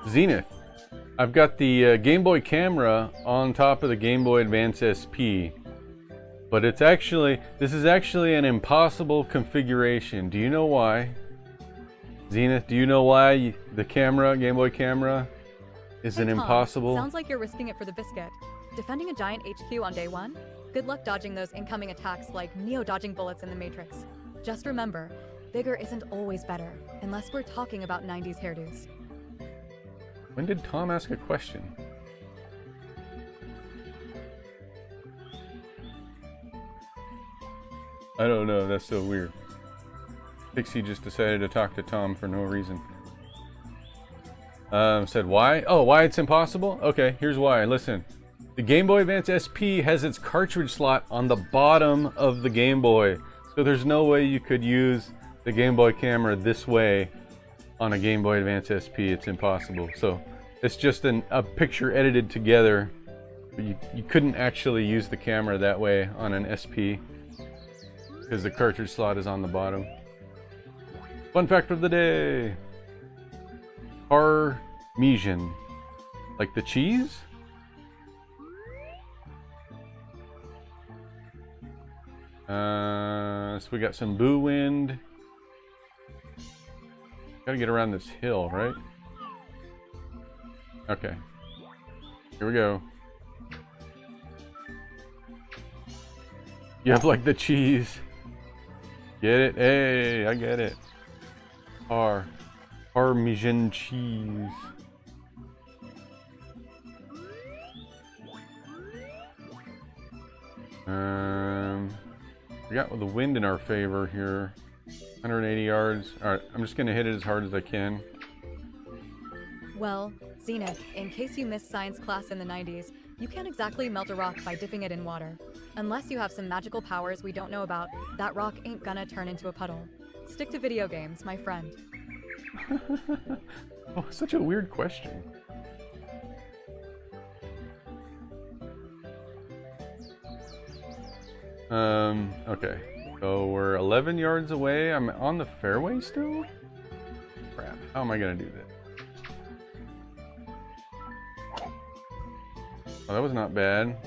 Zenith. I've got the Game Boy camera on top of the Game Boy Advance SP. But this is actually an impossible configuration. Do you know why? Zenith, do you know why the camera, Game Boy camera, is Hey, an Tom, impossible? Sounds like you're risking it for the biscuit. Defending a giant HQ on day one? Good luck dodging those incoming attacks like Neo dodging bullets in the Matrix. Just remember, bigger isn't always better, unless we're talking about 90s hairdos. When did Tom ask a question? I don't know, that's so weird. Pixie just decided to talk to Tom for no reason. Said why? Oh, why it's impossible? Okay, here's why. Listen. The Game Boy Advance SP has its cartridge slot on the bottom of the Game Boy. So there's no way you could use the Game Boy camera this way on a Game Boy Advance SP. It's impossible. So it's just a picture edited together. But you couldn't actually use the camera that way on an SP because the cartridge slot is on the bottom. Fun fact of the day. Parmesan. Like the cheese? So we got some boo wind. Gotta get around this hill, right? Okay. Here we go. You have like the cheese. Get it? Hey, I get it. Parmesan cheese. We got the wind in our favor here. 180 yards. Alright, I'm just gonna hit it as hard as I can. Well, Zenith, in case you missed science class in the 90s, you can't exactly melt a rock by dipping it in water. Unless you have some magical powers we don't know about, that rock ain't gonna turn into a puddle. Stick to video games, my friend. Oh, such a weird question. Okay. So we're 11 yards away. I'm on the fairway still? Crap. How am I gonna do this? Oh, that was not bad.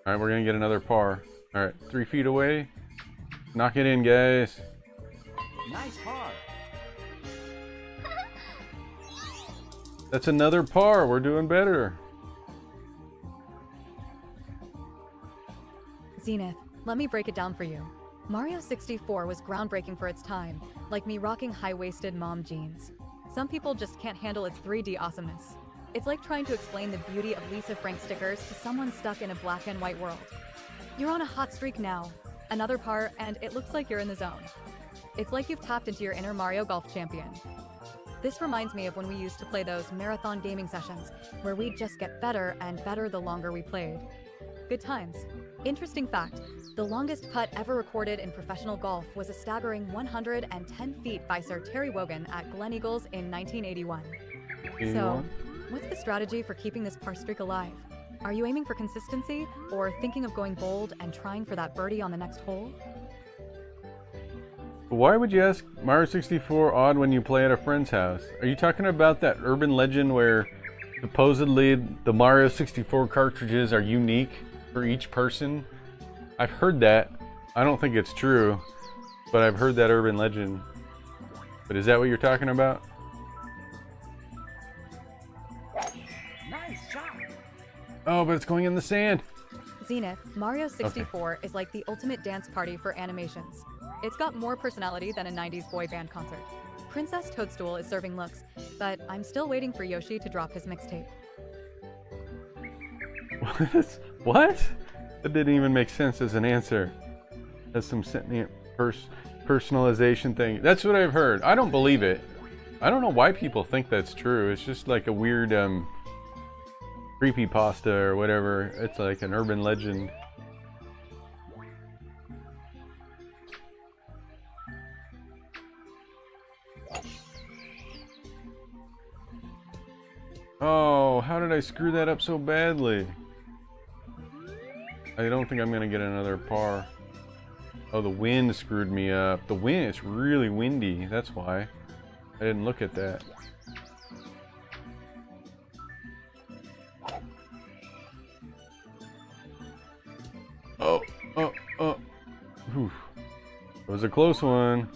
Alright, we're gonna get another par. Alright, 3 feet away. Knock it in, guys. Nice par. That's another par. We're doing better. Zenith, let me break it down for you. Mario 64 was groundbreaking for its time, like me rocking high-waisted mom jeans. Some people just can't handle its 3D awesomeness. It's like trying to explain the beauty of Lisa Frank stickers to someone stuck in a black and white world. You're on a hot streak now. another par, and it looks like you're in the zone. It's like you've tapped into your inner Mario Golf champion. This reminds me of when we used to play those marathon gaming sessions, where we'd just get better and better the longer we played. Good times. Interesting fact, the longest putt ever recorded in professional golf was a staggering 110 feet by Sir Terry Wogan at Glen Eagles in 1981. So, what's the strategy for keeping this par streak alive? Are you aiming for consistency, or thinking of going bold and trying for that birdie on the next hole? Why would you ask Mario 64 odd when you play at a friend's house? Are you talking about that urban legend where supposedly the Mario 64 cartridges are unique for each person? I've heard that. I don't think it's true, but I've heard that urban legend. But is that what you're talking about? Nice shot. Oh, but it's going in the sand. Zenith, Mario 64 is like the ultimate dance party for animations. It's got more personality than a 90s boy band concert. Princess Toadstool is serving looks, but I'm still waiting for Yoshi to drop his mixtape. What? That didn't even make sense as an answer. That's some sentient personalization thing. That's what I've heard. I don't believe it. I don't know why people think that's true. It's just like a weird creepypasta or whatever. It's like an urban legend. Oh, how did I screw that up so badly? I don't think I'm gonna get another par. Oh, the wind screwed me up. The wind, it's really windy. That's why. I didn't look at that. Oh. Whew. It was a close one.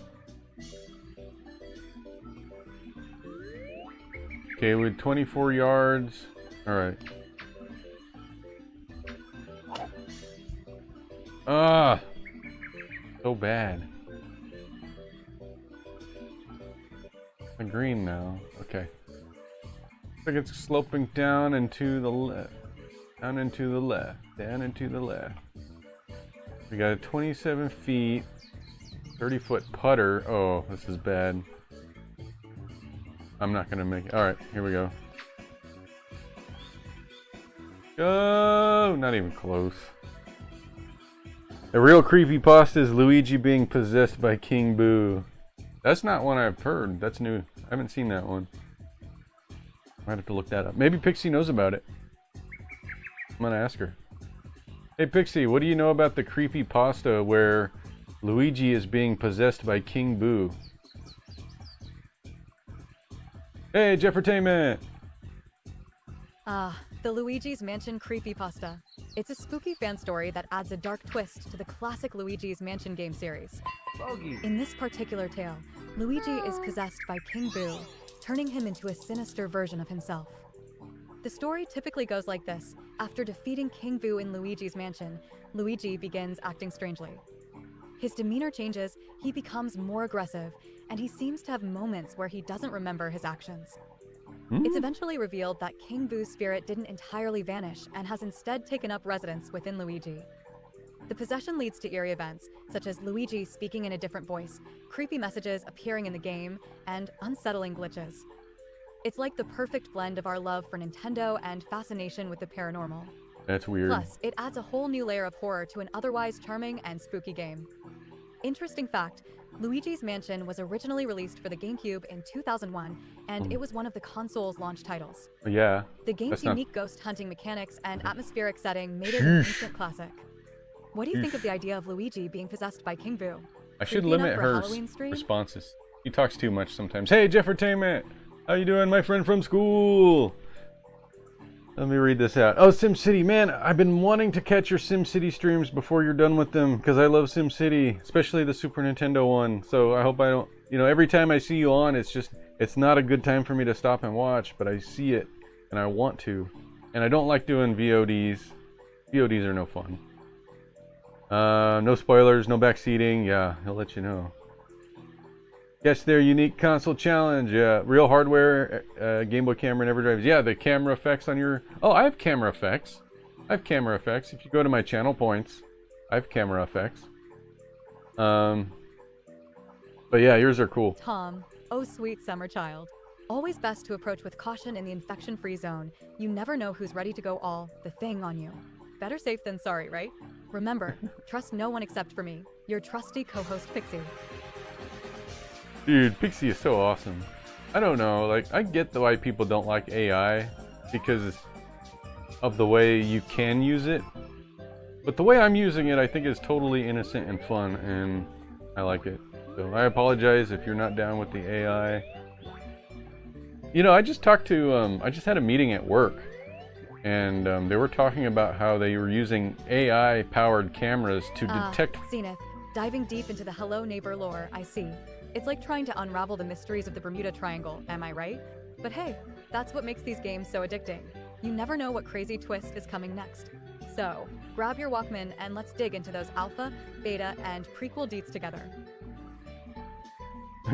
Okay, with 24 yards. All right. Ah, so bad. The green now. Okay. Looks like it's sloping down and to the left. Down and to the left. Down and to the left. We got a 27 feet, 30-foot putter. Oh, this is bad. I'm not gonna make it. All right, here we go. Go! Not even close. A real creepypasta is Luigi being possessed by King Boo. That's not one I've heard. That's new. I haven't seen that one. Might have to look that up. Maybe Pixie knows about it. I'm gonna ask her. Hey Pixie, what do you know about the creepypasta where Luigi is being possessed by King Boo? Hey, Jeffertainment! The Luigi's Mansion creepypasta. It's a spooky fan story that adds a dark twist to the classic Luigi's Mansion game series. Bogey. In this particular tale, Luigi is possessed by King Boo, turning him into a sinister version of himself. The story typically goes like this. After defeating King Boo in Luigi's Mansion, Luigi begins acting strangely. His demeanor changes, he becomes more aggressive, and he seems to have moments where he doesn't remember his actions. It's eventually revealed that King Boo's spirit didn't entirely vanish and has instead taken up residence within Luigi. The possession leads to eerie events, such as Luigi speaking in a different voice, creepy messages appearing in the game, and unsettling glitches. It's like the perfect blend of our love for Nintendo and fascination with the paranormal. That's weird. Plus, it adds a whole new layer of horror to an otherwise charming and spooky game. Interesting fact, Luigi's Mansion was originally released for the GameCube in 2001, and it was one of the console's launch titles. Yeah. The game's that's not- unique ghost hunting mechanics and atmospheric setting made it an instant classic. What do you think of the idea of Luigi being possessed by King Boo? I should Creepy enough limit for a her Halloween stream? responses. He talks too much sometimes. Hey, Jeffertainment! How you doing, my friend from school? Let me read this out. Oh, SimCity. Man, I've been wanting to catch your SimCity streams before you're done with them, because I love SimCity, especially the Super Nintendo one. So I hope I don't... You know, every time I see you on, it's not a good time for me to stop and watch, but I see it, and I want to. And I don't like doing VODs. VODs are no fun. No spoilers, no backseating. Yeah, he'll let you know. Guess their unique console challenge. Real hardware, Game Boy camera never drives. Yeah, the camera effects on your... Oh, I have camera effects. If you go to my channel points, I have camera effects. But yeah, yours are cool. Tom, oh sweet summer child. Always best to approach with caution in the infection-free zone. You never know who's ready to go all the thing on you. Better safe than sorry, right? Remember, trust no one except for me, your trusty co-host Pixie. Dude, Pixie is so awesome. I don't know, like, I get why people don't like AI because of the way you can use it. But the way I'm using it, I think is totally innocent and fun, and I like it. So I apologize if you're not down with the AI. You know, I just talked to, I just had a meeting at work, and they were talking about how they were using AI-powered cameras to detect... Zenith, diving deep into the Hello Neighbor lore, I see. It's like trying to unravel the mysteries of the Bermuda Triangle, am I right? But hey, that's what makes these games so addicting. You never know what crazy twist is coming next. So, grab your Walkman and let's dig into those alpha, beta, and prequel deets together.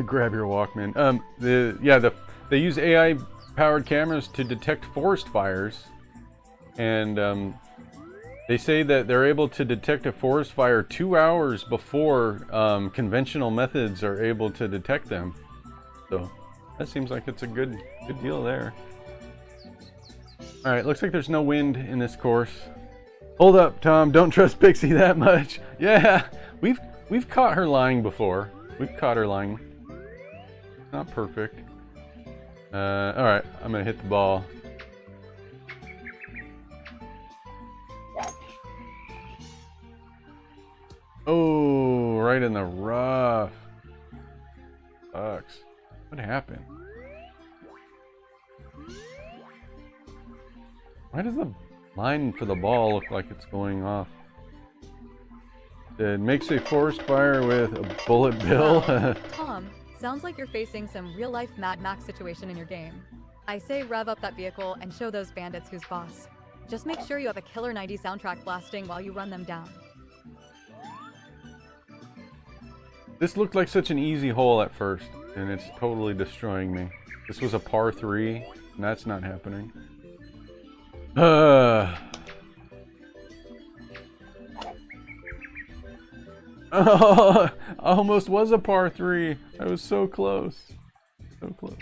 Grab your Walkman. They use AI-powered cameras to detect forest fires, and they say that they're able to detect a forest fire 2 hours before conventional methods are able to detect them. So that seems like it's a good deal there. All right, looks like there's no wind in this course. Hold up, Tom. Don't trust Pixie that much. Yeah, we've caught her lying before. We've caught her lying. Not perfect. All right, I'm gonna hit the ball. Oh, right in the rough. Sucks. What happened? Why does the line for the ball look like it's going off? It makes a forest fire with a bullet bill. Tom, sounds like you're facing some real-life Mad Max situation in your game. I say rev up that vehicle and show those bandits who's boss. Just make sure you have a killer 90s soundtrack blasting while you run them down. This looked like such an easy hole at first, and it's totally destroying me. This was a par 3, and that's not happening. Oh, almost was a par 3. I was so close. So close.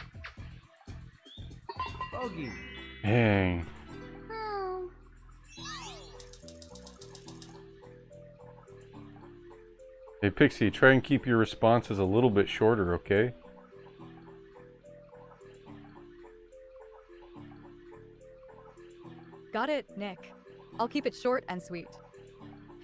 Bogey. Dang. Hey Pixie, try and keep your responses a little bit shorter, okay? Got it, Nick. I'll keep it short and sweet.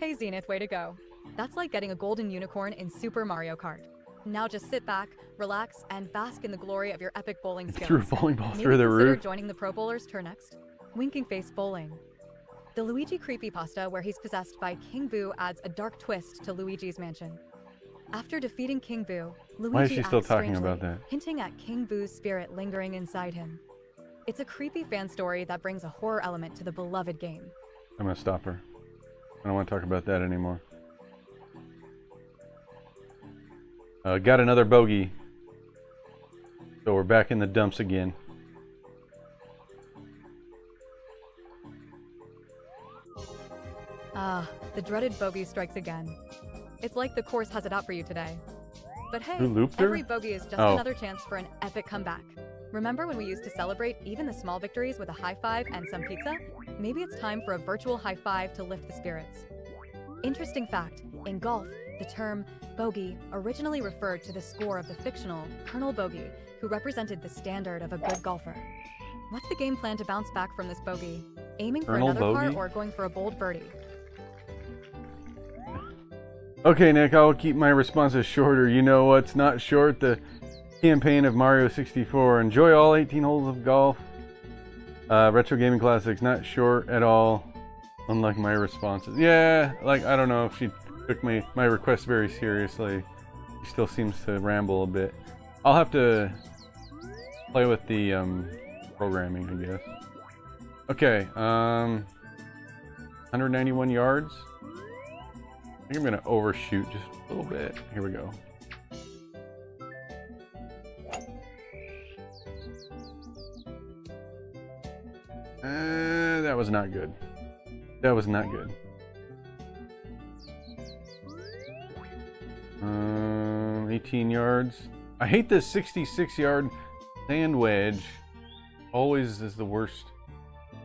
Hey Zenith, way to go. That's like getting a golden unicorn in Super Mario Kart. Now just sit back, relax, and bask in the glory of your epic bowling skills. Threw a bowling ball Maybe through the consider roof. joining the Pro Bowlers tour next. Winking Face Bowling. The Luigi creepypasta where he's possessed by King Boo adds a dark twist to Luigi's mansion. After defeating King Boo, Luigi Why is she still acts talking strangely, about that? hinting at King Boo's spirit lingering inside him. It's a creepy fan story that brings a horror element to the beloved game. I'm gonna stop her. I don't want to talk about that anymore. Got another bogey. So we're back in the dumps again. Ah, the dreaded bogey strikes again. It's like the course has it out for you today. But hey, Who looped her? every bogey is just another chance for an epic comeback. Remember when we used to celebrate even the small victories with a high five and some pizza? Maybe it's time for a virtual high five to lift the spirits. Interesting fact, in golf, the term bogey originally referred to the score of the fictional Colonel Bogey, who represented the standard of a good golfer. What's the game plan to bounce back from this bogey? Aiming for Colonel another par Bogey? or going for a bold birdie? Okay, Nick, I'll keep my responses shorter. You know what's not short? The campaign of Mario 64. Enjoy all 18 holes of golf. Retro Gaming Classics, not short at all. Unlike my responses. Yeah, like, I don't know if she took my request very seriously. She still seems to ramble a bit. I'll have to play with the programming, I guess. Okay, 191 yards. I think I'm gonna overshoot just a little bit. Here we go. That was not good. That was not good. 18 yards. I hate this 66-yard sand wedge. Always is the worst.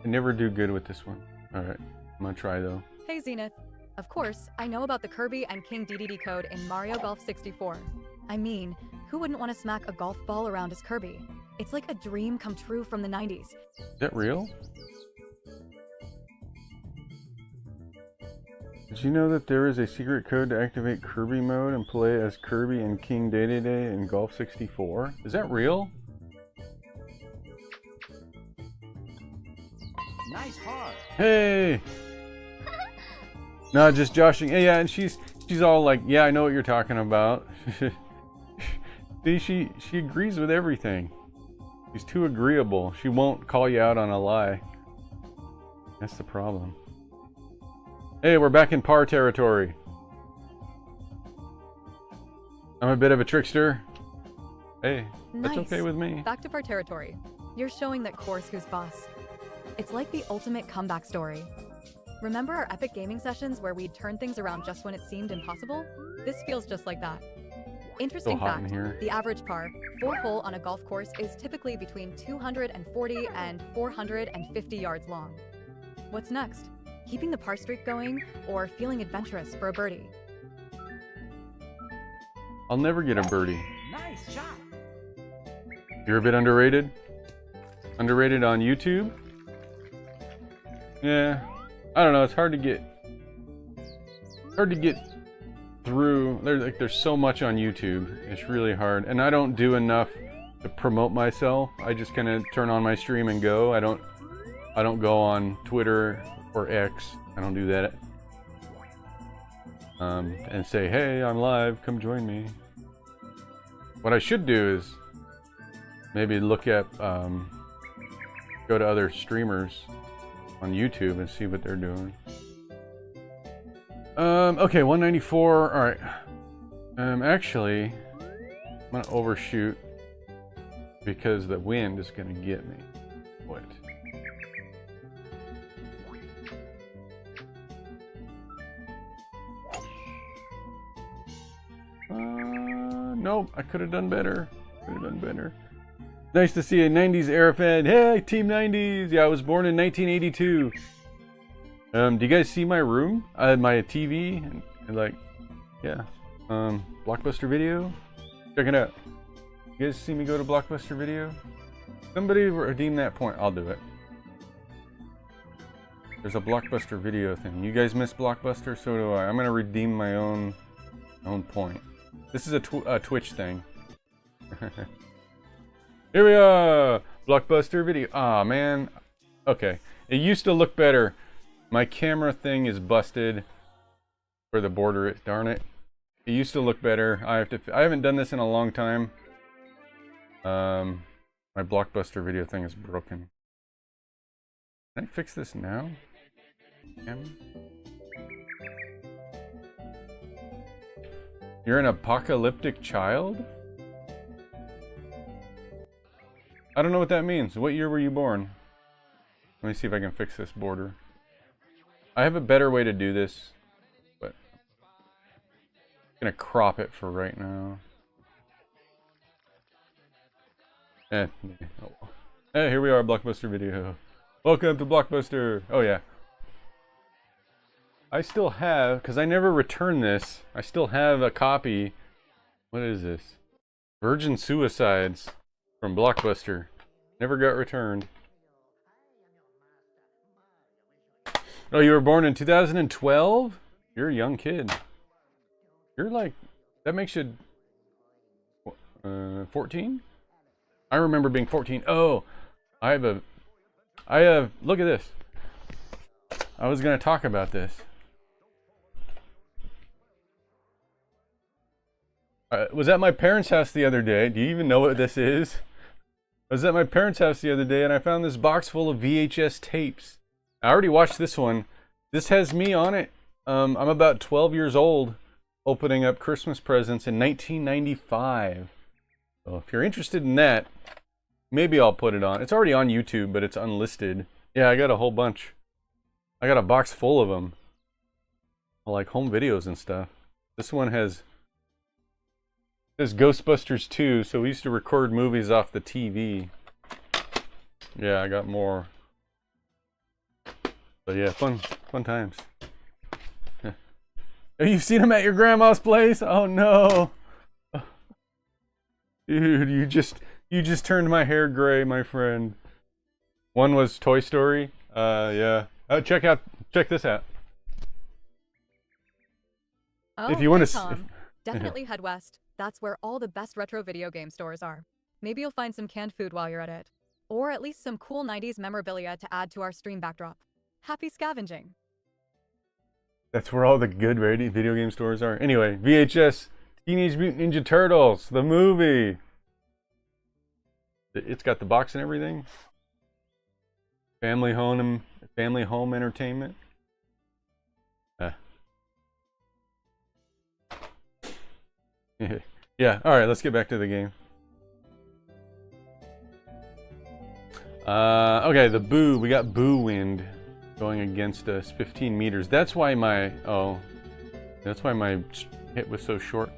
I never do good with this one. Alright, I'm gonna try though. Hey Zenith. Of course, I know about the Kirby and King DDD code in Mario Golf 64. I mean, who wouldn't want to smack a golf ball around his Kirby? It's like a dream come true from the 90s. Is that real? Did you know that there is a secret code to activate Kirby mode and play as Kirby and King Day-Day in Golf 64? Is that real? Nice par. Hey! No, just joshing. Yeah, and she's all like, yeah, I know what you're talking about. See, she agrees with everything. She's too agreeable. She won't call you out on a lie. That's the problem. Hey, we're back in par territory. I'm a bit of a trickster. Hey, that's Nice. okay with me. Back to par territory. You're showing that course who's boss. It's like the ultimate comeback story. Remember our epic gaming sessions where we'd turn things around just when it seemed impossible? This feels just like that. Interesting hot in fact, here. the average par, 4-hole on a golf course is typically between 240 and 450 yards long. What's next? Keeping the par streak going, or feeling adventurous for a birdie? I'll never get a birdie. Nice shot. You're a bit underrated? Underrated on YouTube? Yeah. I don't know, it's hard to get through. There's so much on YouTube. It's really hard. And I don't do enough to promote myself. I just kind of turn on my stream and go. I don't go on Twitter or X. I don't do that. And say, hey, I'm live, come join me. What I should do is maybe look at, go to other streamers on YouTube and see what they're doing. Okay, 194, alright. Actually, I'm gonna overshoot because the wind is gonna get me. What? Nope, I could have done better. Nice to see a 90s era fan. Hey, Team 90s! Yeah, I was born in 1982. Do you guys see my room? My TV? And like, yeah. Blockbuster Video? Check it out. You guys see me go to Blockbuster Video? Somebody redeem that point. I'll do it. There's a Blockbuster Video thing. You guys miss Blockbuster? So do I. I'm gonna redeem my own point. This is a Twitch thing. Here we are! Blockbuster Video. Aw, man. Okay. It used to look better. My camera thing is busted. Where the border is. Darn it. It used to look better. I haven't done this in a long time. My Blockbuster Video thing is broken. Can I fix this now? Camera? You're an apocalyptic child? I don't know what that means. What year were you born? Let me see if I can fix this border. I have a better way to do this, but I'm gonna crop it for right now. Hey, here we are, Blockbuster Video. Welcome to Blockbuster. Oh yeah. I still have, because I never returned this, I still have a copy. What is this? Virgin Suicides from Blockbuster. Never got returned. Oh, you were born in 2012? You're a young kid. You're like, that makes you 14? I remember being 14. Oh, I have, look at this. I was going to talk about this. Was at my parents' house the other day. Do you even know what this is? I was at my parents' house the other day and I found this box full of VHS tapes. I already watched this one. This has me on it. I'm about 12 years old, opening up Christmas presents in 1995. So if you're interested in that, maybe I'll put it on. It's already on YouTube, but it's unlisted. Yeah, I got a whole bunch. I got a box full of them. Like home videos and stuff. This one has It says Ghostbusters 2, so we used to record movies off the TV. Yeah, I got more. But yeah, fun times. Have you seen them at your grandma's place? Oh no. Dude, you just turned my hair gray, my friend. One was Toy Story. Yeah. Check this out. Oh, If you want hey, to Tom. Definitely head west. That's where all the best retro video game stores are. Maybe you'll find some canned food while you're at it. Or at least some cool 90s memorabilia to add to our stream backdrop. Happy scavenging. That's where all the good video game stores are. Anyway, VHS, Teenage Mutant Ninja Turtles, the movie. It's got the box and everything. Family home entertainment. Yeah, alright, let's get back to the game. Okay, the Boo. We got Boo Wind going against us, 15 meters. That's why my hit was so short.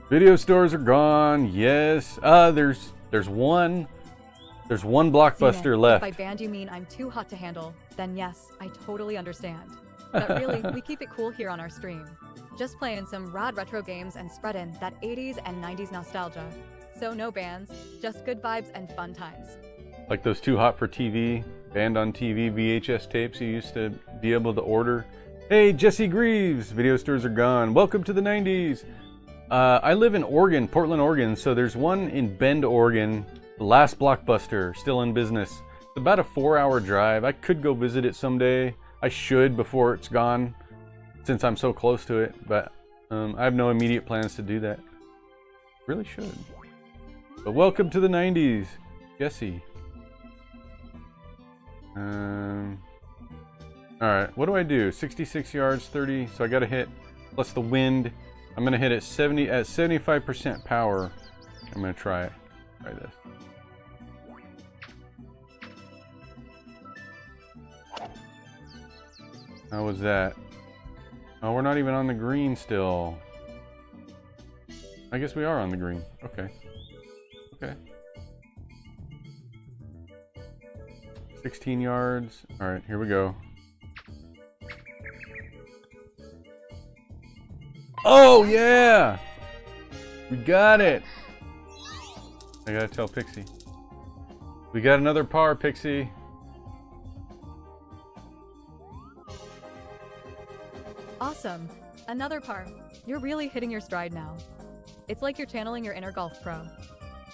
Video stores are gone. Yes. There's one Blockbuster left. If by banned you mean I'm too hot to handle, then yes, I totally understand. But really, we keep it cool here on our stream. Just playing some rad retro games and spreading that 80s and 90s nostalgia. So no bans, just good vibes and fun times. Like those Too Hot for TV, banned on TV VHS tapes you used to be able to order. Hey, Jesse Greaves! Video stores are gone. Welcome to the 90s! I live in Oregon, Portland, Oregon, so there's one in Bend, Oregon. The last Blockbuster, still in business. It's about a 4-hour drive. I could go visit it someday. I should before it's gone, since I'm so close to it, but I have no immediate plans to do that. Really should. But welcome to the 90s, Jesse. Alright, what do I do? 66 yards, 30, so I gotta hit, plus the wind. I'm gonna hit it 75% power. I'm gonna try it. Try this. How was that? Oh, we're not even on the green still. I guess we are on the green. Okay. Okay. 16 yards. Alright, here we go. Oh, yeah! We got it! I gotta tell Pixie. We got another par, Pixie. Awesome. Another par. You're really hitting your stride now. It's like you're channeling your inner golf pro.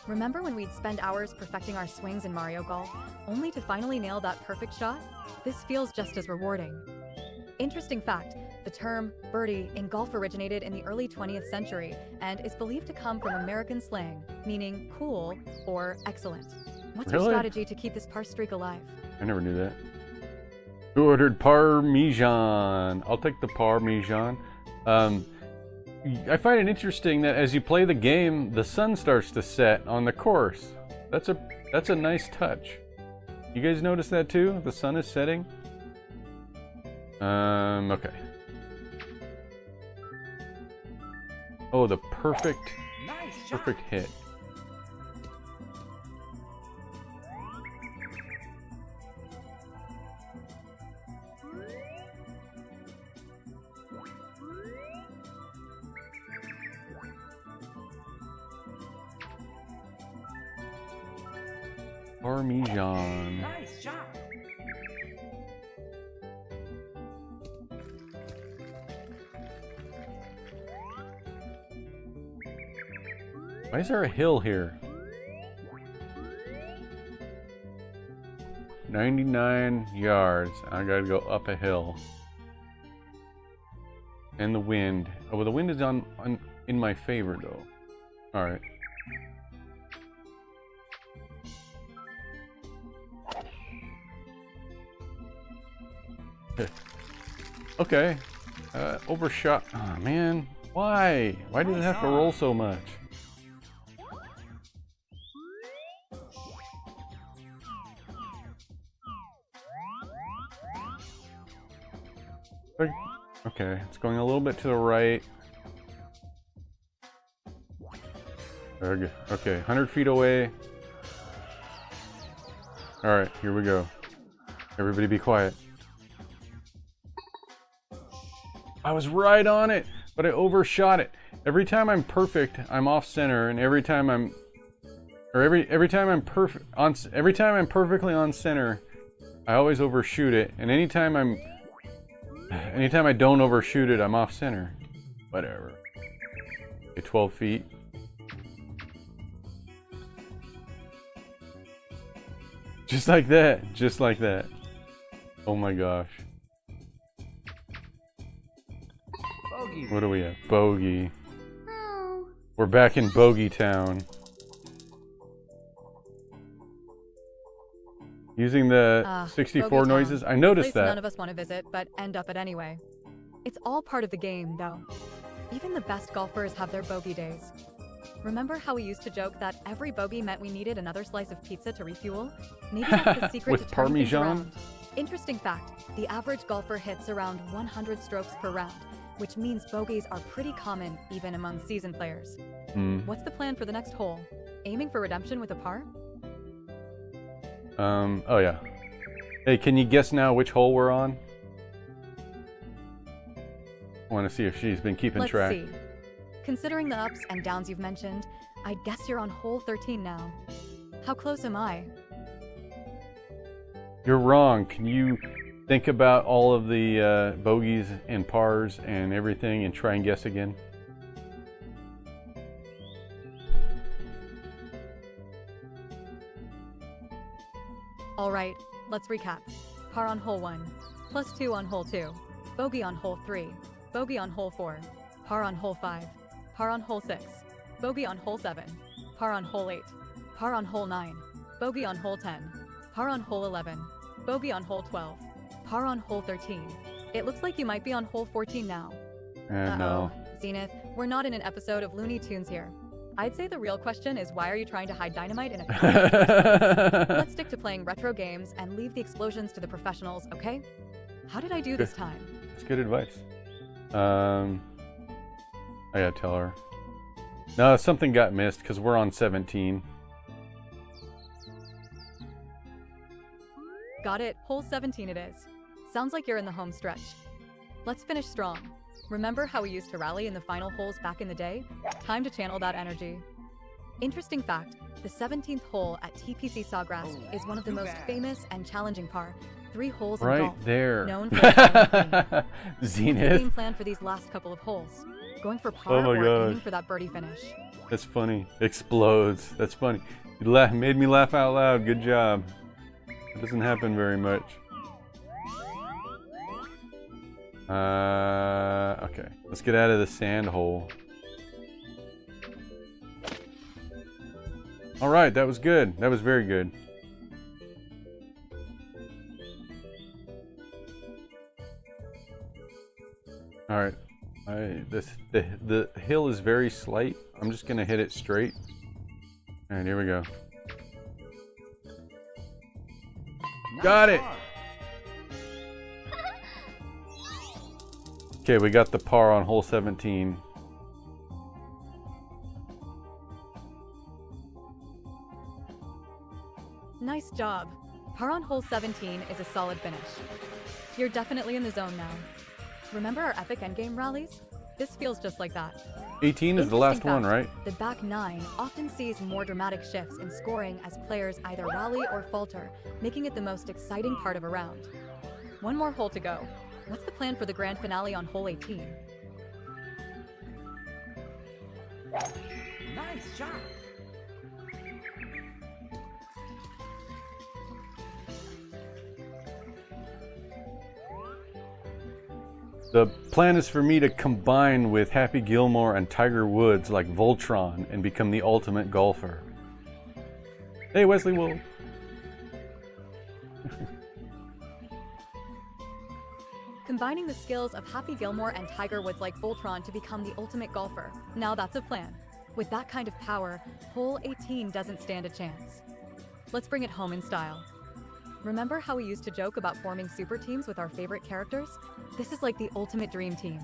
Remember when we'd spend hours perfecting our swings in Mario Golf, only to finally nail that perfect shot? This feels just as rewarding. Interesting fact, the term birdie in golf originated in the early 20th century and is believed to come from American slang, meaning cool or excellent. What's your strategy to keep this par streak alive? I never knew that. Who ordered Parmesan? I'll take the Parmesan. I find it interesting that as you play the game, the sun starts to set on the course. That's a nice touch. You guys notice that too? The sun is setting. Okay. Oh, the perfect hit. Parmesan. Nice job. Why is there a hill here? 99 yards. I gotta go up a hill. And the wind. Oh, well, the wind is in my favor though. All right. Okay. Overshot. Oh man. Why? Why does it have to roll so much? Okay, it's going a little bit to the right. Very good. Okay, 100 feet away. Alright, here we go. Everybody be quiet. I was right on it, but I overshot it. Every time I'm perfect, I'm off center, and every time I'm perfectly on center, I always overshoot it. And anytime I don't overshoot it, I'm off center. Whatever. Okay, 12 feet. Just like that. Just like that. Oh my gosh. Bogey. What do we have? Bogey. We're back in Bogey Town. Using the 64 Bogey noises. Town. I noticed Place that. none of us want to visit, but end up at anyway. It's all part of the game, though. Even the best golfers have their bogey days. Remember how we used to joke that every bogey meant we needed another slice of pizza to refuel? Maybe that's the secret With to turning things Parmesan? around. Interesting fact, the average golfer hits around 100 strokes per round, which means bogeys are pretty common even among seasoned players. What's the plan for the next hole? Aiming for redemption with a par? Oh yeah. Hey, can you guess now which hole we're on? I want to see if she's been keeping track. Let's see. Considering the ups and downs you've mentioned, I'd guess you're on hole 13 now. How close am I? You're wrong. Can you think about all of the bogeys and pars and everything and try and guess again? Alright, let's recap. Par on hole 1, +2 on hole 2, bogey on hole 3, bogey on hole 4, par on hole 5, par on hole 6, bogey on hole 7, par on hole 8, par on hole 9, bogey on hole 10, par on hole 11, bogey on hole 12, par on hole 13. It looks like you might be on hole 14 now. No. Zenith, we're not in an episode of Looney Tunes here. I'd say the real question is, why are you trying to hide dynamite in a car? Let's stick to playing retro games and leave the explosions to the professionals, okay? How did I do this time? That's good advice. I gotta tell her. No, something got missed because we're on 17. Got it, hole 17 it is. Sounds like you're in the home stretch. Let's finish strong. Remember how we used to rally in the final holes back in the day? Time to channel that energy. Interesting fact, the 17th hole at TPC Sawgrass is one of the most famous and challenging par 3 holes in Right golf. there. Known for its diamond green. What's the Zenith. game plan for these last couple of holes? Going for par Oh my or gosh. aiming for that birdie finish? That's funny. Explodes. That's funny. You made me laugh out loud. Good job. It doesn't happen very much. Okay. Let's get out of the sand hole. All right, that was good. That was very good. All right. The hill is very slight. I'm just gonna hit it straight. All right, here we go. Got it. Okay, we got the par on hole 17. Nice job. Par on hole 17 is a solid finish. You're definitely in the zone now. Remember our epic endgame rallies? This feels just like that. 18 is the last Interesting one, fact, right? The back 9 often sees more dramatic shifts in scoring as players either rally or falter, making it the most exciting part of a round. One more hole to go. What's the plan for the grand finale on hole 18? Nice shot. The plan is for me to combine with Happy Gilmore and Tiger Woods like Voltron and become the ultimate golfer. Hey, Wesley Wolf. Combining the skills of Happy Gilmore and Tiger Woods like Voltron to become the ultimate golfer. Now that's a plan. With that kind of power, hole 18 doesn't stand a chance. Let's bring it home in style. Remember how we used to joke about forming super teams with our favorite characters? This is like the ultimate dream team.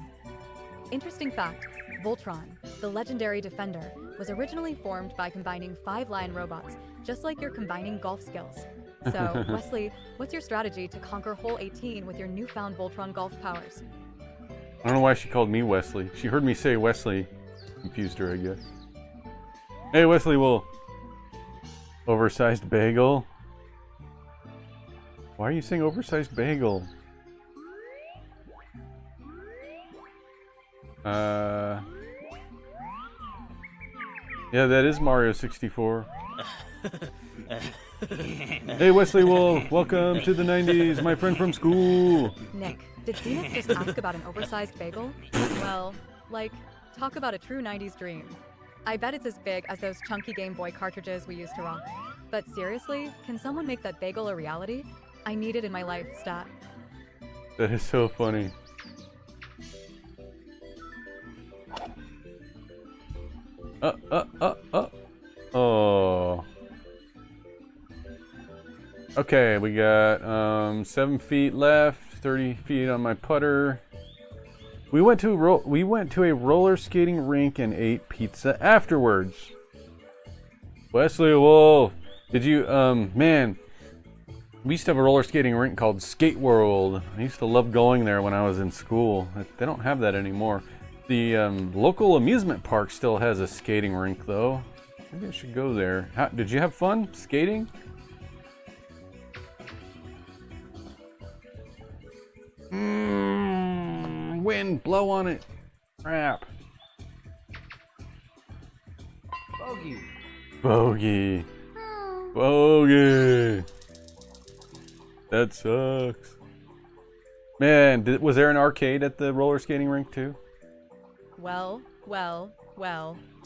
Interesting fact, Voltron, the legendary defender, was originally formed by combining 5 lion robots, just like you're combining golf skills. So, Wesley, what's your strategy to conquer hole 18 with your newfound Voltron golf powers? I don't know why she called me Wesley. She heard me say Wesley. Confused her, I guess. Hey, Wesley Wolf. Oversized bagel. Why are you saying oversized bagel? Yeah, that is Mario 64. Hey, Wesley Wolf. Welcome to the 90s, my friend from school. Nick, did Zenith just ask about an oversized bagel? Well, like, talk about a true 90s dream. I bet it's as big as those chunky Game Boy cartridges we used to rock. But seriously, can someone make that bagel a reality? I need it in my life, stat. That is so funny. Oh. Okay, we got 7 feet left, 30 feet on my putter. We went to a roller skating rink and ate pizza afterwards. Wesley Wolf, did you man, we used to have a roller skating rink called Skate World. I used to love going there when I was in school. They don't have that anymore. The local amusement park still has a skating rink though. Maybe I should go there. Did you have fun skating? Wind, blow on it. Crap. Bogey. Bogey. Bogey. That sucks. Man, was there an arcade at the roller skating rink too? Well,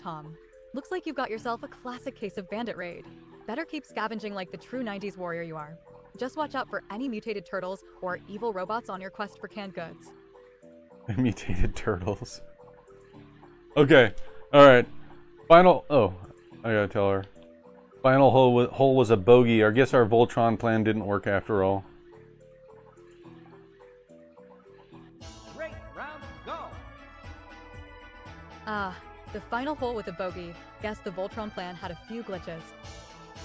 Tom. Looks like you've got yourself a classic case of bandit raid. Better keep scavenging like the true 90s warrior you are. Just watch out for any mutated turtles or evil robots on your quest for canned goods. Mutated turtles. Okay, alright. Final. Oh, I gotta tell her. Final hole was a bogey. I guess our Voltron plan didn't work after all. Great, round, go. Ah, the final hole with a bogey. Guess the Voltron plan had a few glitches.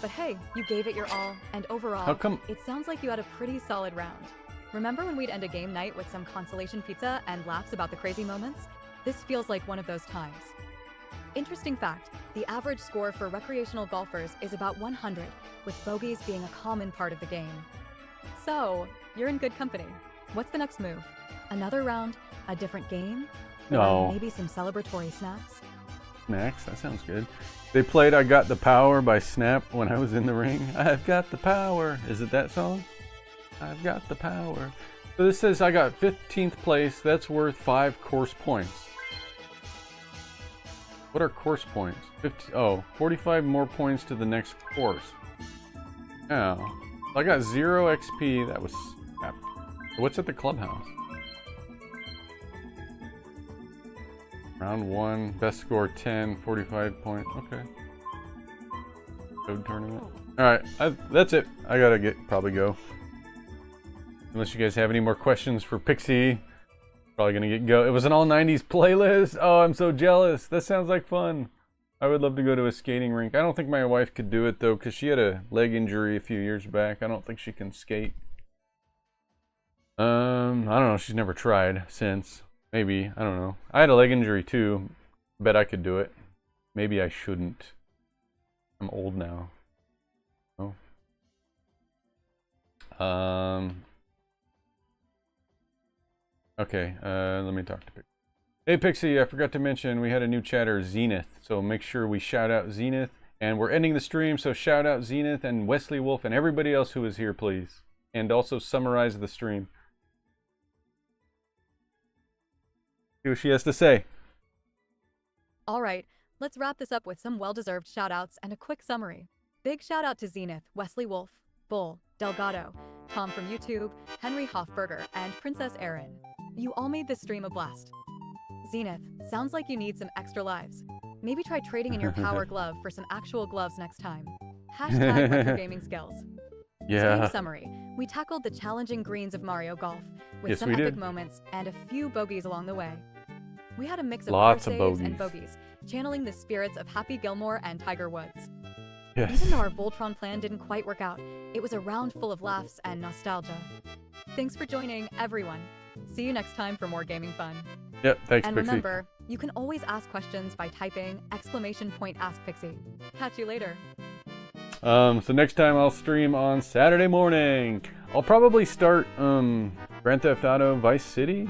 But hey, you gave it your all, and overall, How come? it sounds like you had a pretty solid round. Remember when we'd end a game night with some consolation pizza and laughs about the crazy moments? This feels like one of those times. Interesting fact, the average score for recreational golfers is about 100, with bogeys being a common part of the game. So, you're in good company. What's the next move? Another round? A different game? No. Or maybe some celebratory snacks? Snacks? That sounds good. They played I Got the Power by Snap when I was in the ring. I've got the power. Is it that song? I've got the power. So this says I got 15th place. That's worth 5 course points. What are course points? 45 more points to the next course. Oh. I got 0 XP. That was crap. What's at the clubhouse? Round 1, best score 10, 45 points. Okay. Code tournament. Alright, that's it. I gotta probably go. Unless you guys have any more questions for Pixie. Probably gonna go. It was an all 90s playlist. Oh, I'm so jealous. That sounds like fun. I would love to go to a skating rink. I don't think my wife could do it though, because she had a leg injury a few years back. I don't think she can skate. I don't know. She's never tried since. Maybe. I don't know. I had a leg injury too. Bet I could do it. Maybe I shouldn't. I'm old now. Oh. Okay, let me talk to Pixie. Hey Pixie, I forgot to mention we had a new chatter, Zenith. So make sure we shout out Zenith. And we're ending the stream, so shout out Zenith and Wesley Wolf and everybody else who is here, please. And also summarize the stream. See what she has to say. All right, let's wrap this up with some well-deserved shout-outs and a quick summary. Big shout-out to Zenith, Wesley Wolf, Bull, Delgado, Tom from YouTube, Henry Hofberger, and Princess Erin. You all made this stream a blast. Zenith, sounds like you need some extra lives. Maybe try trading in your power glove for some actual gloves next time. Hashtag retro gaming skills. Yeah. In summary, we tackled the challenging greens of Mario Golf with Yes, some we epic did. moments and a few bogeys along the way. We had a mix of Lots par of saves and bogeys. bogeys, channeling the spirits of Happy Gilmore and Tiger Woods. Yes. Even though our Voltron plan didn't quite work out, it was a round full of laughs and nostalgia. Thanks for joining, everyone. See you next time for more gaming fun. Yep, thanks, And Pixie. remember, you can always ask questions by typing !AskPixie. Catch you later. So next time I'll stream on Saturday morning. I'll probably start Grand Theft Auto Vice City.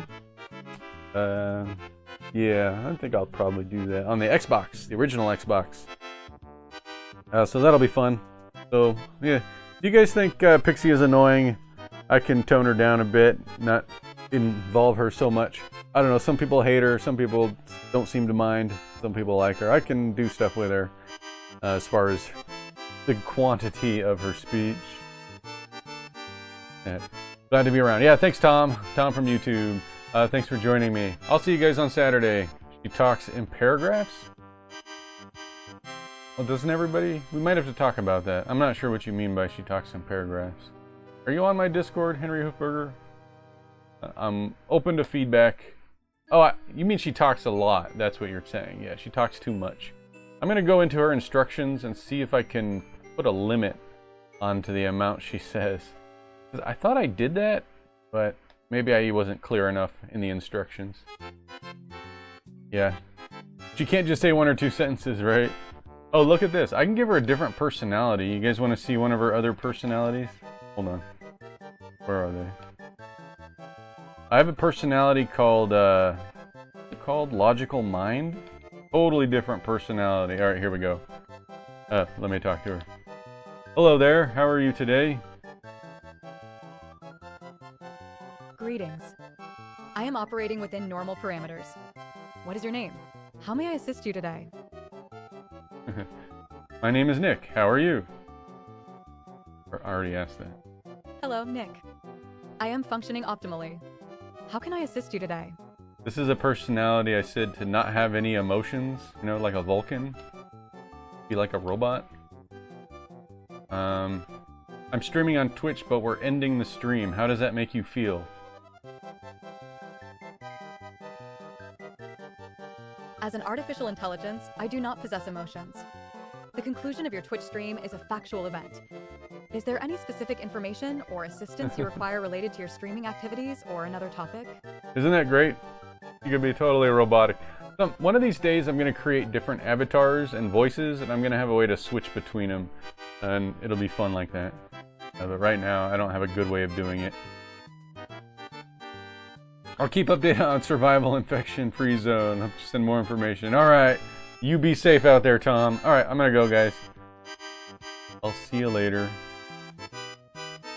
Yeah, I think I'll probably do that on the Xbox, the original Xbox. So that'll be fun. So yeah, if you guys think Pixie is annoying, I can tone her down a bit, not involve her so much. I don't know, some people hate her, some people don't seem to mind, some people like her. I can do stuff with her as far as the quantity of her speech. Yeah. Glad to be around. Yeah, thanks Tom. Tom from YouTube. Thanks for joining me. I'll see you guys on Saturday. She talks in paragraphs? Well, doesn't everybody? We might have to talk about that. I'm not sure what you mean by she talks in paragraphs. Are you on my Discord, Henry Hoofberger? I'm open to feedback. Oh, you mean she talks a lot. That's what you're saying. Yeah, she talks too much. I'm going to go into her instructions and see if I can put a limit onto the amount she says. 'Cause I thought I did that, but maybe I wasn't clear enough in the instructions. Yeah. She can't just say 1 or 2 sentences, right? Oh, look at this. I can give her a different personality. You guys want to see one of her other personalities? Hold on. Where are they? I have a personality called, what's it called? Logical Mind? Totally different personality. Alright, here we go. Let me talk to her. Hello there. How are you today? Greetings. I am operating within normal parameters. What is your name? How may I assist you today? My name is Nick. How are you? I already asked that. Hello, Nick. I am functioning optimally. How can I assist you today? This is a personality I said to not have any emotions, you know, like a Vulcan. Be like a robot. I'm streaming on Twitch, but we're ending the stream. How does that make you feel? As an artificial intelligence, I do not possess emotions. The conclusion of your Twitch stream is a factual event. Is there any specific information or assistance you require related to your streaming activities or another topic? Isn't that great? You could be totally robotic. One of these days I'm going to create different avatars and voices, and I'm going to have a way to switch between them, and it'll be fun like that. But right now I don't have a good way of doing it. I'll keep updated on survival infection free zone. I'll send more information. Alright, you be safe out there, Tom. Alright, I'm going to go, guys. I'll see you later.